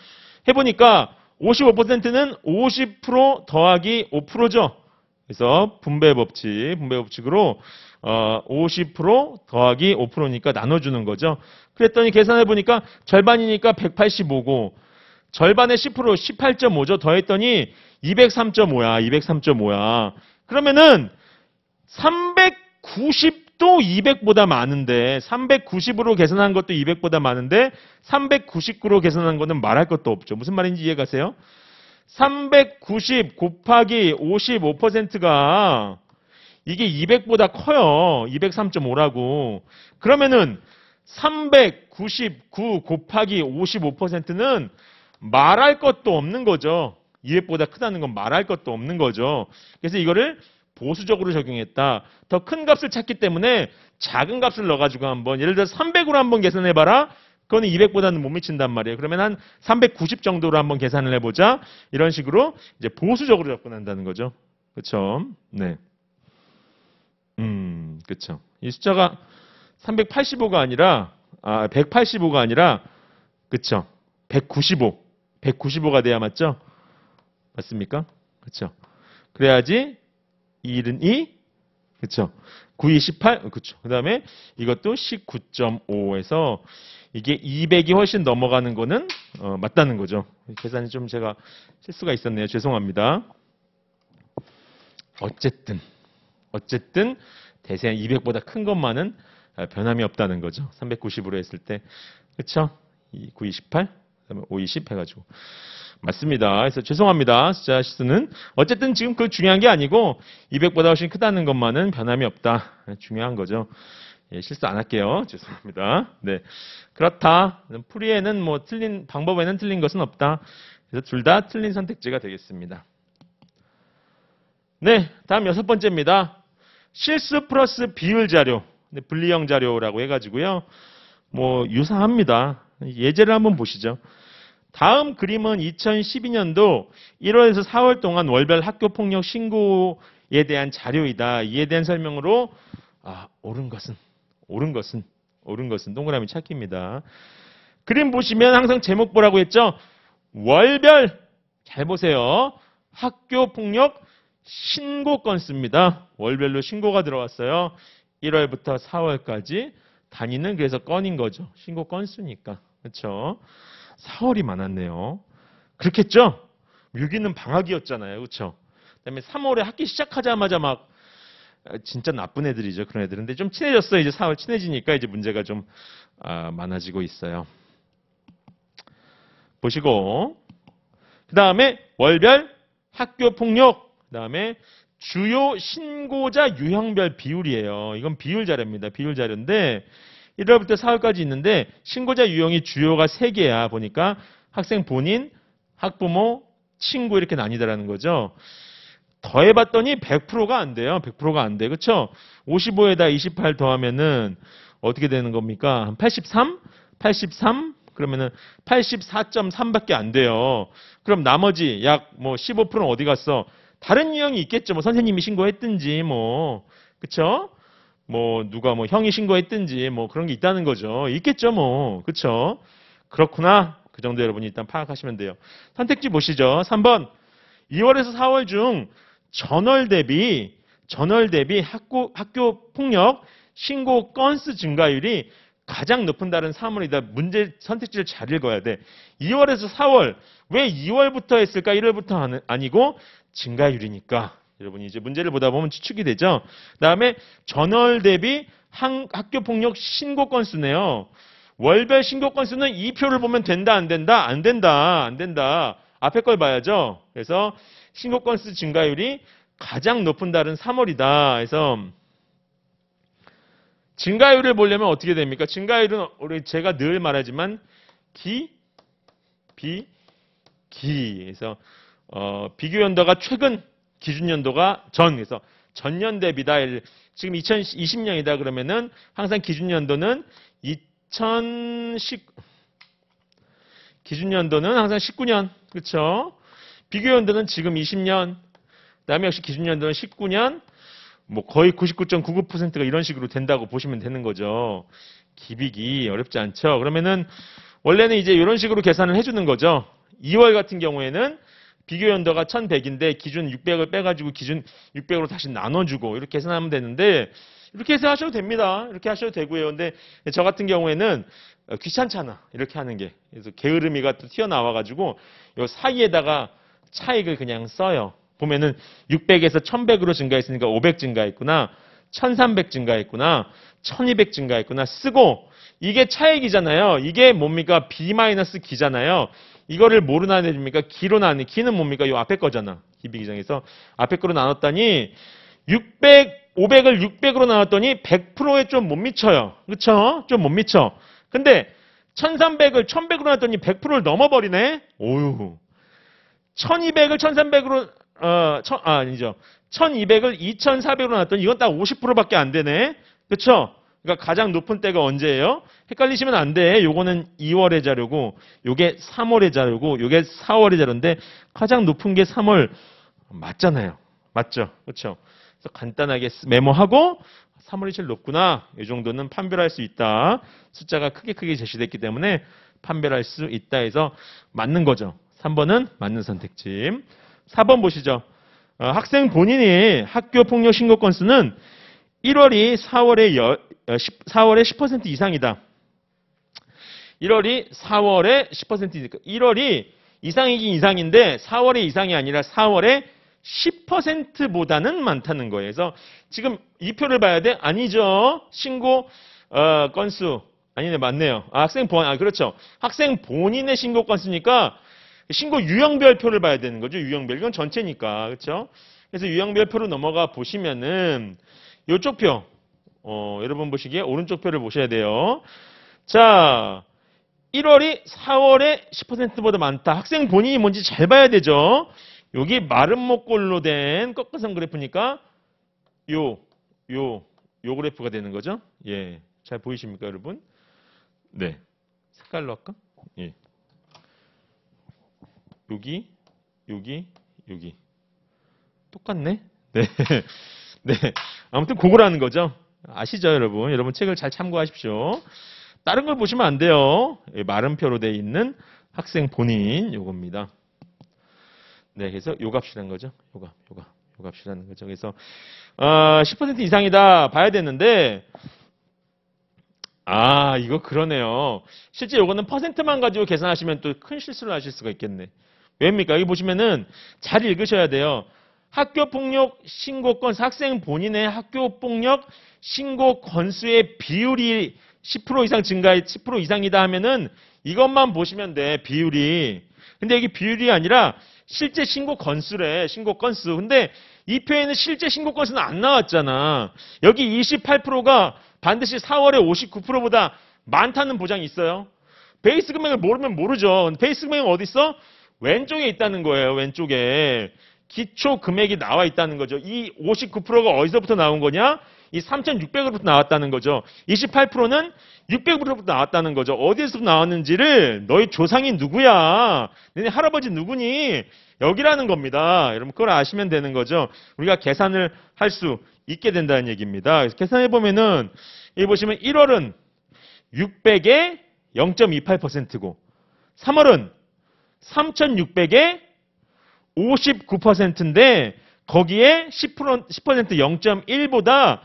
해보니까 55%는 50% 더하기 5%죠. 그래서 분배 법칙으로 50% 더하기 5%니까 나눠주는 거죠. 그랬더니 계산해보니까 절반이니까 185고 절반의 10% 18.5죠. 더했더니 203.5야. 203.5야. 그러면은 390도 200보다 많은데 390으로 계산한 것도 200보다 많은데 399로 계산한 거는 말할 것도 없죠. 무슨 말인지 이해가세요? 390 곱하기 55%가 이게 200보다 커요. 203.5라고. 그러면은 399 곱하기 55%는 말할 것도 없는 거죠. 200보다 크다는 건 말할 것도 없는 거죠. 그래서 이거를 보수적으로 적용했다. 더 큰 값을 찾기 때문에 작은 값을 넣어가지고 한번 예를 들어 300으로 한번 계산해봐라. 그거는 200보다는 못 미친단 말이에요. 그러면 한 390 정도로 한번 계산을 해보자. 이런 식으로 이제 보수적으로 접근한다는 거죠. 그렇죠? 네. 그렇죠. 이 숫자가 385가 아니라 185가 아니라 그렇죠. 195가 돼야 맞죠? 맞습니까? 그렇죠. 그래야지 1은 2, 그렇죠. 9, 2, 18, 그렇죠. 그 다음에 이것도 19.5에서 이게 200이 훨씬 넘어가는 거는 맞다는 거죠. 계산이 좀 제가 실수가 있었네요. 죄송합니다. 어쨌든 대세한 200보다 큰 것만은 변함이 없다는 거죠. 390으로 했을 때. 그렇죠? 9, 2, 18, 그다음에 5, 20 해가지고. 맞습니다. 그래서 죄송합니다. 숫자 실수는. 어쨌든 지금 그 중요한 게 아니고 200보다 훨씬 크다는 것만은 변함이 없다. 중요한 거죠. 예, 실수 안 할게요. 죄송합니다. 네. 그렇다. 풀이에는 뭐 틀린, 방법에는 틀린 것은 없다. 그래서 둘 다 틀린 선택지가 되겠습니다. 네. 다음 6번째입니다. 실수 플러스 비율 자료. 분리형 자료라고 해가지고요. 뭐, 유사합니다. 예제를 한번 보시죠. 다음 그림은 2012년도 1월에서 4월 동안 월별 학교 폭력 신고에 대한 자료이다. 이에 대한 설명으로 옳은 것은 동그라미 찾기입니다. 그림 보시면 항상 제목 보라고 했죠. 월별 잘 보세요. 학교 폭력 신고 건수입니다. 월별로 신고가 들어왔어요. 1월부터 4월까지 단위는 그래서 건인 거죠. 신고 건수니까. 그렇죠? 4월이 많았네요. 그렇겠죠? 6위는 방학이었잖아요. 그렇죠? 그다음에 3월에 학기 시작하자마자 막 진짜 나쁜 애들이죠. 그런 애들은. 근데 좀 친해졌어요. 이제 4월 친해지니까 이제 문제가 좀 많아지고 있어요. 보시고 그다음에 월별 학교 폭력 그다음에 주요 신고자 유형별 비율이에요. 이건 비율 자료입니다. 비율 자료인데 1월부터 4월까지 있는데 신고자 유형이 주요가 3개야. 보니까 학생 본인, 학부모, 친구 이렇게 나뉘더라는 거죠. 더해봤더니 100%가 안 돼요. 100%가 안 돼. 그렇죠? 55에다 28 더하면은 어떻게 되는 겁니까? 83? 83? 그러면은 84.3밖에 안 돼요. 그럼 나머지 약 뭐 15%는 어디 갔어? 다른 유형이 있겠죠. 뭐 선생님이 신고했든지 뭐 그렇죠? 뭐 누가 뭐 형이 신고했든지 뭐 그런 게 있다는 거죠. 있겠죠 뭐. 그렇죠? 그렇구나. 그 정도 여러분이 일단 파악하시면 돼요. 선택지 보시죠. 3번 2월에서 4월 중 전월 대비 학교 폭력 신고 건수 증가율이 가장 높은 달은 3월이다. 문제 선택지를 잘 읽어야 돼. 2월에서 4월. 왜 2월부터 했을까? 1월부터 아니고 증가율이니까. 여러분이 이제 문제를 보다 보면 추측이 되죠. 그다음에 전월 대비 학교 폭력 신고 건수네요. 월별 신고 건수는 이 표를 보면 된다, 안 된다? 안 된다. 안 된다. 앞에 걸 봐야죠. 그래서 신고 건수 증가율이 가장 높은 달은 3월이다. 그래서 증가율을 보려면 어떻게 됩니까? 증가율은 우리 제가 늘 말하지만 그래서 비교 연도가 최근, 기준 연도가 전. 그래서 전년 대비다. 지금 2020년이다 그러면은 항상 기준 연도는 기준 연도는 항상 19년. 그렇죠? 비교 연도는 지금 20년. 그다음에 역시 기준 연도는 19년. 뭐 거의 99.99%가 이런 식으로 된다고 보시면 되는 거죠. 기비기 어렵지 않죠? 그러면은 원래는 이제 이런 식으로 계산을 해주는 거죠. 2월 같은 경우에는 비교 연도가 1100인데 기준 600을 빼가지고 기준 600으로 다시 나눠주고 이렇게 계산하면 되는데 이렇게 해서 하셔도 됩니다. 이렇게 하셔도 되고요. 근데 저 같은 경우에는 귀찮잖아. 이렇게 하는 게. 그래서 게으름이가 또 튀어나와가지고 요 사이에다가 차익을 그냥 써요. 보면은 600에서 1100으로 증가했으니까 500 증가했구나. 1300 증가했구나. 1200 증가했구나. 쓰고 이게 차익이잖아요. 이게 뭡니까? B-기잖아요. 이거를 뭐로 나눠줍니까? 기로 나누. 기는 뭡니까? 요 앞에 거잖아. 기비기장에서 앞에 거로 나눴더니 500을 600으로 나눴더니 100%에 좀 못 미쳐요. 그렇죠? 좀 못 미쳐. 근데 1300을 1100으로 나눴더니 100%를 넘어버리네. 오유. 1200을 1300으로 아니죠. 1200을 2400으로 나눴더니 이건 딱 50%밖에 안 되네. 그렇죠? 그러니까 가장 높은 때가 언제예요? 헷갈리시면 안 돼. 요거는 2월의 자료고 요게 3월의 자료고 요게 4월의 자료인데 가장 높은 게 3월 맞잖아요. 맞죠? 그렇죠? 그래서 간단하게 메모하고 3월이 제일 높구나. 이 정도는 판별할 수 있다. 숫자가 크게 제시됐기 때문에 판별할 수 있다 해서 맞는 거죠. 3번은 맞는 선택지. 4번 보시죠. 학생 본인이 학교 폭력 신고 건수는 1월이 4월의 10% 이상이다. 1월이 4월의 10%니까 1월이 이상이긴 이상인데 4월의 이상이 아니라 4월의 10%보다는 많다는 거예요. 그래서 지금 이 표를 봐야 돼? 아니죠. 신고 건수 아니네 맞네요. 그렇죠. 학생 본인의 신고 건수니까 신고 유형별표를 봐야 되는 거죠. 유형별. 이건 전체니까. 그렇죠? 그래서 유형별표로 넘어가 보시면은 이쪽 표. 여러분 보시기에 오른쪽 표를 보셔야 돼요. 자, 1월이 4월에 10%보다 많다. 학생 본인이 뭔지 잘 봐야 되죠. 여기 마른 목골로 된 꺾어선 그래프니까 요 그래프가 되는 거죠. 예. 잘 보이십니까, 여러분? 네. 색깔로 할까? 예. 여기. 똑같네? 네. 네. 아무튼 그거라는 거죠. 아시죠, 여러분? 여러분 책을 잘 참고하십시오. 다른 걸 보시면 안 돼요. 마른 표로 되어 있는 학생 본인 요겁니다. 네, 그래서 요 값이라는 거죠. 요 값이라는 거죠. 그래서 10% 이상이다 봐야 되는데 이거 그러네요. 실제 요거는 퍼센트만 가지고 계산하시면 또 큰 실수를 하실 수가 있겠네. 왜입니까? 여기 보시면은 잘 읽으셔야 돼요. 학교폭력 신고 건수, 학생 본인의 학교폭력 신고 건수의 비율이 10% 이상 증가해 10% 이상이다 하면은 이것만 보시면 돼. 비율이. 근데 여기 비율이 아니라 실제 신고 건수래. 신고 건수. 근데 이 표에는 실제 신고 건수는 안 나왔잖아. 여기 28%가 반드시 4월에 59%보다 많다는 보장이 있어요. 베이스 금액을 모르면 모르죠. 베이스 금액은 어디 있어? 왼쪽에 있다는 거예요. 왼쪽에. 기초 금액이 나와 있다는 거죠. 이 59%가 어디서부터 나온 거냐? 이 3,600으로부터 나왔다는 거죠. 28%는 600으로부터 나왔다는 거죠. 어디에서 나왔는지를 너희 조상이 누구야? 너네 할아버지 누구니? 여기라는 겁니다. 여러분 그걸 아시면 되는 거죠. 우리가 계산을 할 수 있게 된다는 얘기입니다. 그래서 계산해 보면은 여기 보시면 1월은 600에 0.28%고 3월은 3,600에 59%인데 거기에 10% 0.1보다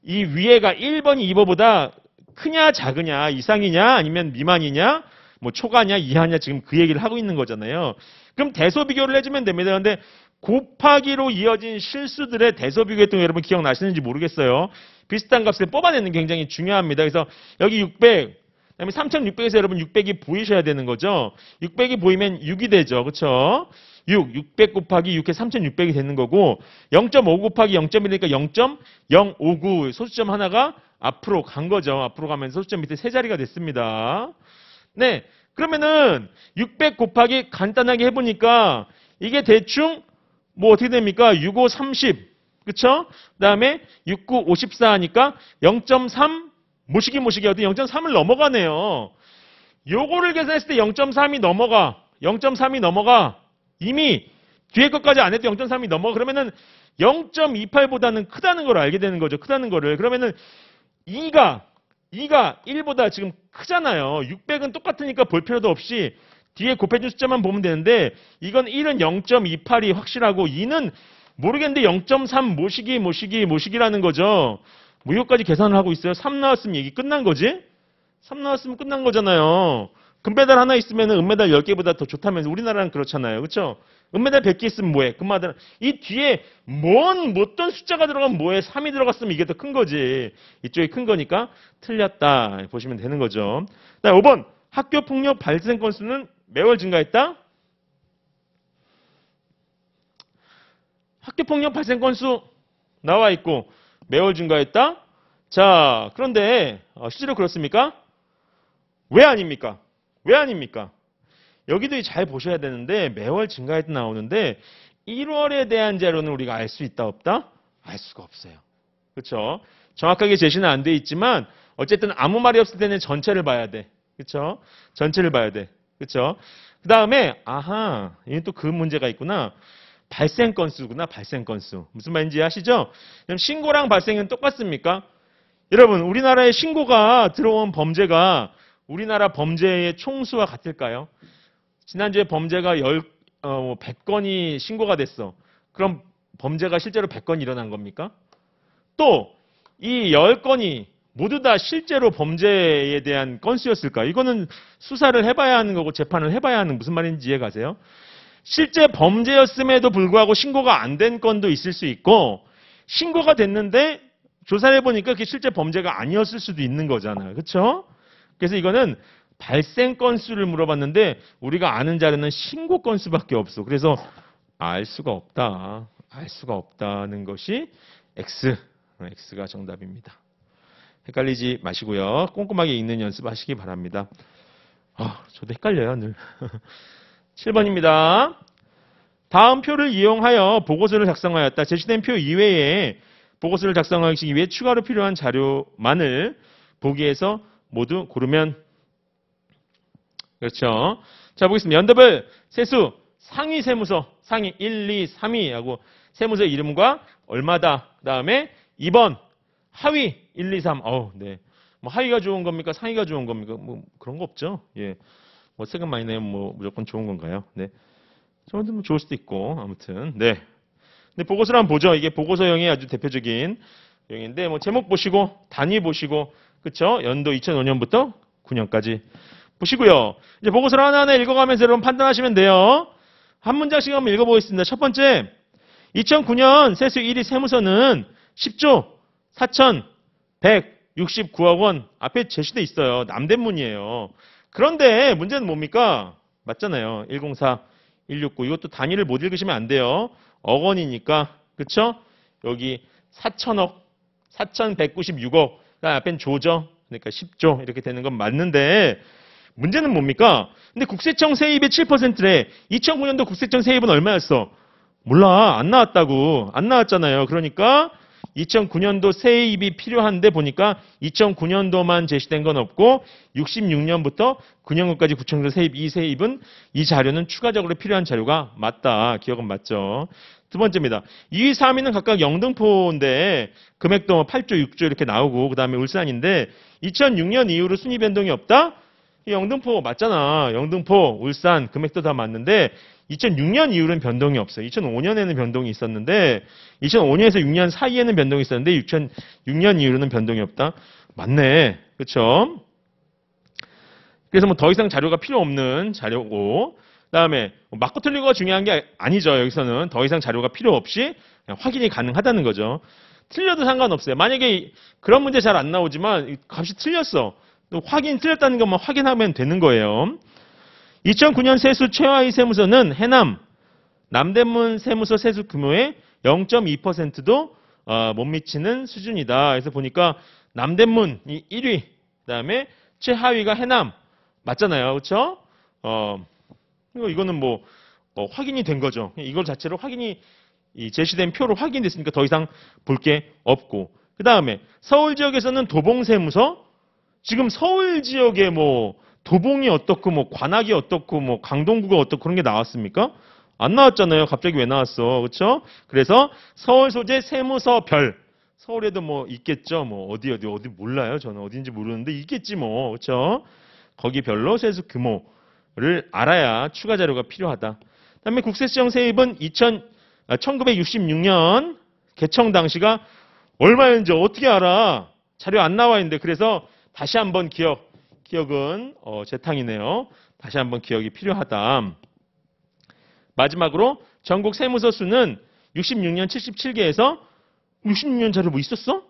이 위에가 1번이 2번보다 크냐 작으냐 이상이냐 아니면 미만이냐 뭐 초과냐 이하냐 지금 그 얘기를 하고 있는 거잖아요. 그럼 대소 비교를 해주면 됩니다. 그런데 곱하기로 이어진 실수들의 대소 비교했던 거 여러분 기억나시는지 모르겠어요. 비슷한 값을 뽑아내는 게 굉장히 중요합니다. 그래서 여기 600 그다음에 3,600에서 여러분 600이 보이셔야 되는 거죠. 600이 보이면 6이 되죠. 그렇죠? 600 곱하기 6에 3,600이 되는 거고 0.5 곱하기 0.1이니까 0.059 소수점 하나가 앞으로 간 거죠. 앞으로 가면서 소수점 밑에 세 자리가 됐습니다. 네, 그러면은 600 곱하기 간단하게 해보니까 이게 대충 뭐 어떻게 됩니까? 65, 30 그쵸? 그 다음에 69, 54 하니까 0.3 모시기 어디 0.3을 넘어가네요. 요거를 계산했을 때 0.3이 넘어가. 0.3이 넘어가. 이미 뒤에 것까지 안 해도 0.3이 넘어가. 그러면은 0.28보다는 크다는 걸 알게 되는 거죠. 크다는 거를. 그러면은 2가 1보다 지금 크잖아요. 600은 똑같으니까 볼 필요도 없이 뒤에 곱해준 숫자만 보면 되는데 이건 1은 0.28이 확실하고 2는 모르겠는데 0.3 모시기라는 거죠. 뭐 이거까지 계산을 하고 있어요. 3 나왔으면 얘기 끝난 거지? 3 나왔으면 끝난 거잖아요. 금메달 하나 있으면 은메달 10개보다 더 좋다면서 우리나라는 그렇잖아요. 그렇죠? 은메달 100개 있으면 뭐해? 금메달. 이 뒤에 어떤 숫자가 들어가면 뭐해? 3이 들어갔으면 이게 더 큰 거지. 이쪽이 큰 거니까 틀렸다. 보시면 되는 거죠. 5번. 학교 폭력 발생 건수는 매월 증가했다? 학교 폭력 발생 건수 나와 있고 매월 증가했다? 자, 그런데 실제로 그렇습니까? 왜 아닙니까? 왜 아닙니까? 여기도 잘 보셔야 되는데 매월 증가했다 나오는데 1월에 대한 자료는 우리가 알 수 있다 없다? 알 수가 없어요. 그렇죠? 정확하게 제시는 안 돼 있지만 어쨌든 아무 말이 없을 때는 전체를 봐야 돼. 그렇죠? 전체를 봐야 돼. 그렇죠? 그다음에 아하, 이게 또 그 문제가 있구나. 발생 건수구나. 발생 건수. 무슨 말인지 아시죠? 그럼 신고랑 발생은 똑같습니까? 여러분, 우리나라에 신고가 들어온 범죄가 우리나라 범죄의 총수와 같을까요? 지난주에 범죄가 100건이 신고가 됐어. 그럼 범죄가 실제로 100건이 일어난 겁니까? 또 이 10건이 모두 다 실제로 범죄에 대한 건수였을까? 이거는 수사를 해봐야 하는 거고 재판을 해봐야 하는 무슨 말인지 이해 가세요? 실제 범죄였음에도 불구하고 신고가 안 된 건도 있을 수 있고 신고가 됐는데 조사를 해보니까 그게 실제 범죄가 아니었을 수도 있는 거잖아요. 그렇죠? 그래서 이거는 발생 건수를 물어봤는데 우리가 아는 자료는 신고 건수밖에 없어. 그래서 알 수가 없다. 알 수가 없다는 것이 X가 정답입니다. 헷갈리지 마시고요. 꼼꼼하게 읽는 연습하시기 바랍니다. 저도 헷갈려요, 늘. 7번입니다. 다음 표를 이용하여 보고서를 작성하였다. 제시된 표 이외에 보고서를 작성하기 위해 추가로 필요한 자료만을 보기에서 모두 고르면 그렇죠. 자, 보겠습니다. 연답을 세수 상위 세무서 상위 1, 2, 3위 하고 세무서 이름과 얼마다. 그다음에 2번 하위 1, 2, 3. 네. 뭐 하위가 좋은 겁니까? 상위가 좋은 겁니까? 뭐 그런 거 없죠. 예. 뭐 세금 많이 내면 뭐 무조건 좋은 건가요? 네. 저한테 뭐 좋을 수도 있고 아무튼 네. 근데 보고서를 한번 보죠. 이게 보고서형의 아주 대표적인 형인데 뭐 제목 보시고 단위 보시고 그렇죠? 연도 2005년부터 9년까지 보시고요. 이제 보고서를 하나하나 읽어가면서 여러분 판단하시면 돼요. 한 문장씩 한번 읽어보겠습니다. 첫 번째, 2009년 세수 1위 세무서는 10조 4,169억 원 앞에 제시돼 있어요. 남대문이에요. 그런데 문제는 뭡니까? 맞잖아요. 104, 169. 이것도 단위를 못 읽으시면 안 돼요. 억 원이니까. 그쵸? 여기 4천억, 4,196억. 앞엔 조죠. 그러니까 10조 이렇게 되는 건 맞는데 문제는 뭡니까? 근데 국세청 세입의 7%래. 2009년도 국세청 세입은 얼마였어? 몰라. 안 나왔다고. 안 나왔잖아요. 그러니까 2009년도 세입이 필요한데 보니까 2009년도만 제시된 건 없고 66년부터 9년까지 구청조 세입 이 세입은 이 자료는 추가적으로 필요한 자료가 맞다. 기억은 맞죠. 두 번째입니다. 2위, 3위는 각각 영등포인데 금액도 8조, 6조 이렇게 나오고 그 다음에 울산인데 2006년 이후로 순위 변동이 없다? 영등포 맞잖아. 영등포, 울산 금액도 다 맞는데 2006년 이후로는 변동이 없어요. 2005년에는 변동이 있었는데 2005년에서 6년 사이에는 변동이 있었는데 2006년 이후로는 변동이 없다. 맞네. 그렇죠? 그래서 뭐 더 이상 자료가 필요 없는 자료고 그다음에 맞고 틀리고가 중요한 게 아니죠. 여기서는 더 이상 자료가 필요 없이 그냥 확인이 가능하다는 거죠. 틀려도 상관없어요. 만약에 그런 문제 잘 안 나오지만 값이 틀렸어. 또 틀렸다는 것만 확인하면 되는 거예요. 2009년 세수 최하위 세무서는 해남, 남대문 세무서 세수 규모의 0.2%도 못 미치는 수준이다. 그래서 보니까 남대문이 1위, 그다음에 최하위가 해남 맞잖아요, 그렇죠? 이거는 뭐 확인이 된 거죠. 이걸 자체로 확인이 제시된 표로 확인됐으니까 더 이상 볼 게 없고. 그 다음에 서울 지역에서는 도봉 세무서 지금 서울 지역에 뭐 도봉이 어떻고 뭐 관악이 어떻고 뭐 강동구가 어떻고 그런 게 나왔습니까? 안 나왔잖아요. 갑자기 왜 나왔어? 그렇죠? 그래서 서울 소재 세무서 별. 서울에도 뭐 있겠죠. 뭐 어디 몰라요. 저는 어딘지 모르는데 있겠지 뭐. 그렇죠? 거기 별로 세수 규모를 알아야 추가 자료가 필요하다. 그다음에 국세청 세입은 1966년 개청 당시가 얼마였는지 어떻게 알아? 자료 안 나와 있는데 그래서 다시 한번 기억은 재탕이네요. 다시 한번 기억이 필요하다. 마지막으로 전국 세무서 수는 66년 77개에서 66년 자료 뭐 있었어?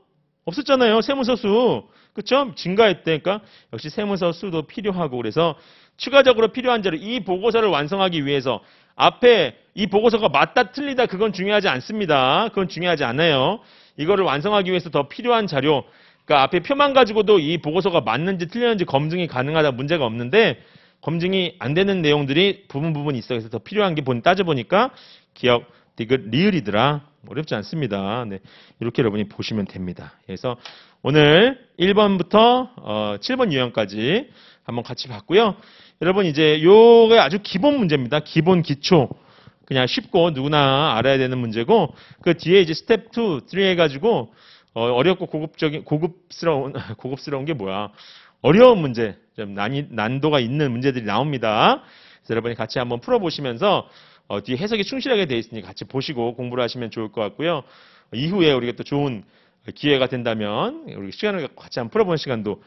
없었잖아요. 세무서 수. 그렇죠? 증가했대. 그러니까 역시 세무서 수도 필요하고 그래서 추가적으로 필요한 자료 이 보고서를 완성하기 위해서 앞에 이 보고서가 맞다 틀리다 그건 중요하지 않습니다. 그건 중요하지 않아요. 이거를 완성하기 위해서 더 필요한 자료 그러니까 앞에 표만 가지고도 이 보고서가 맞는지 틀렸는지 검증이 가능하다 문제가 없는데 검증이 안 되는 내용들이 부분 있어. 그래서 더 필요한 게 따져보니까 기억, 디귿, 리을이더라. 어렵지 않습니다. 네, 이렇게 여러분이 보시면 됩니다. 그래서 오늘 1번부터 7번 유형까지 한번 같이 봤고요. 여러분 이제 요게 아주 기본 문제입니다. 기본 기초. 그냥 쉽고 누구나 알아야 되는 문제고 그 뒤에 이제 스텝 2, 3 해가지고 어렵고 고급스러운 게 뭐야? 어려운 문제, 좀 난도가 있는 문제들이 나옵니다. 그래서 여러분이 같이 한번 풀어보시면서 뒤에 해석이 충실하게 되어 있으니 같이 보시고 공부를 하시면 좋을 것 같고요. 이후에 우리가 또 좋은 기회가 된다면 우리 시간을 갖고 같이 한번 풀어보는 시간도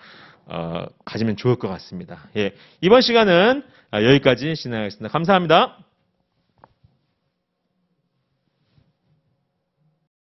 가지면 좋을 것 같습니다. 예, 이번 시간은 여기까지 진행하겠습니다. 감사합니다.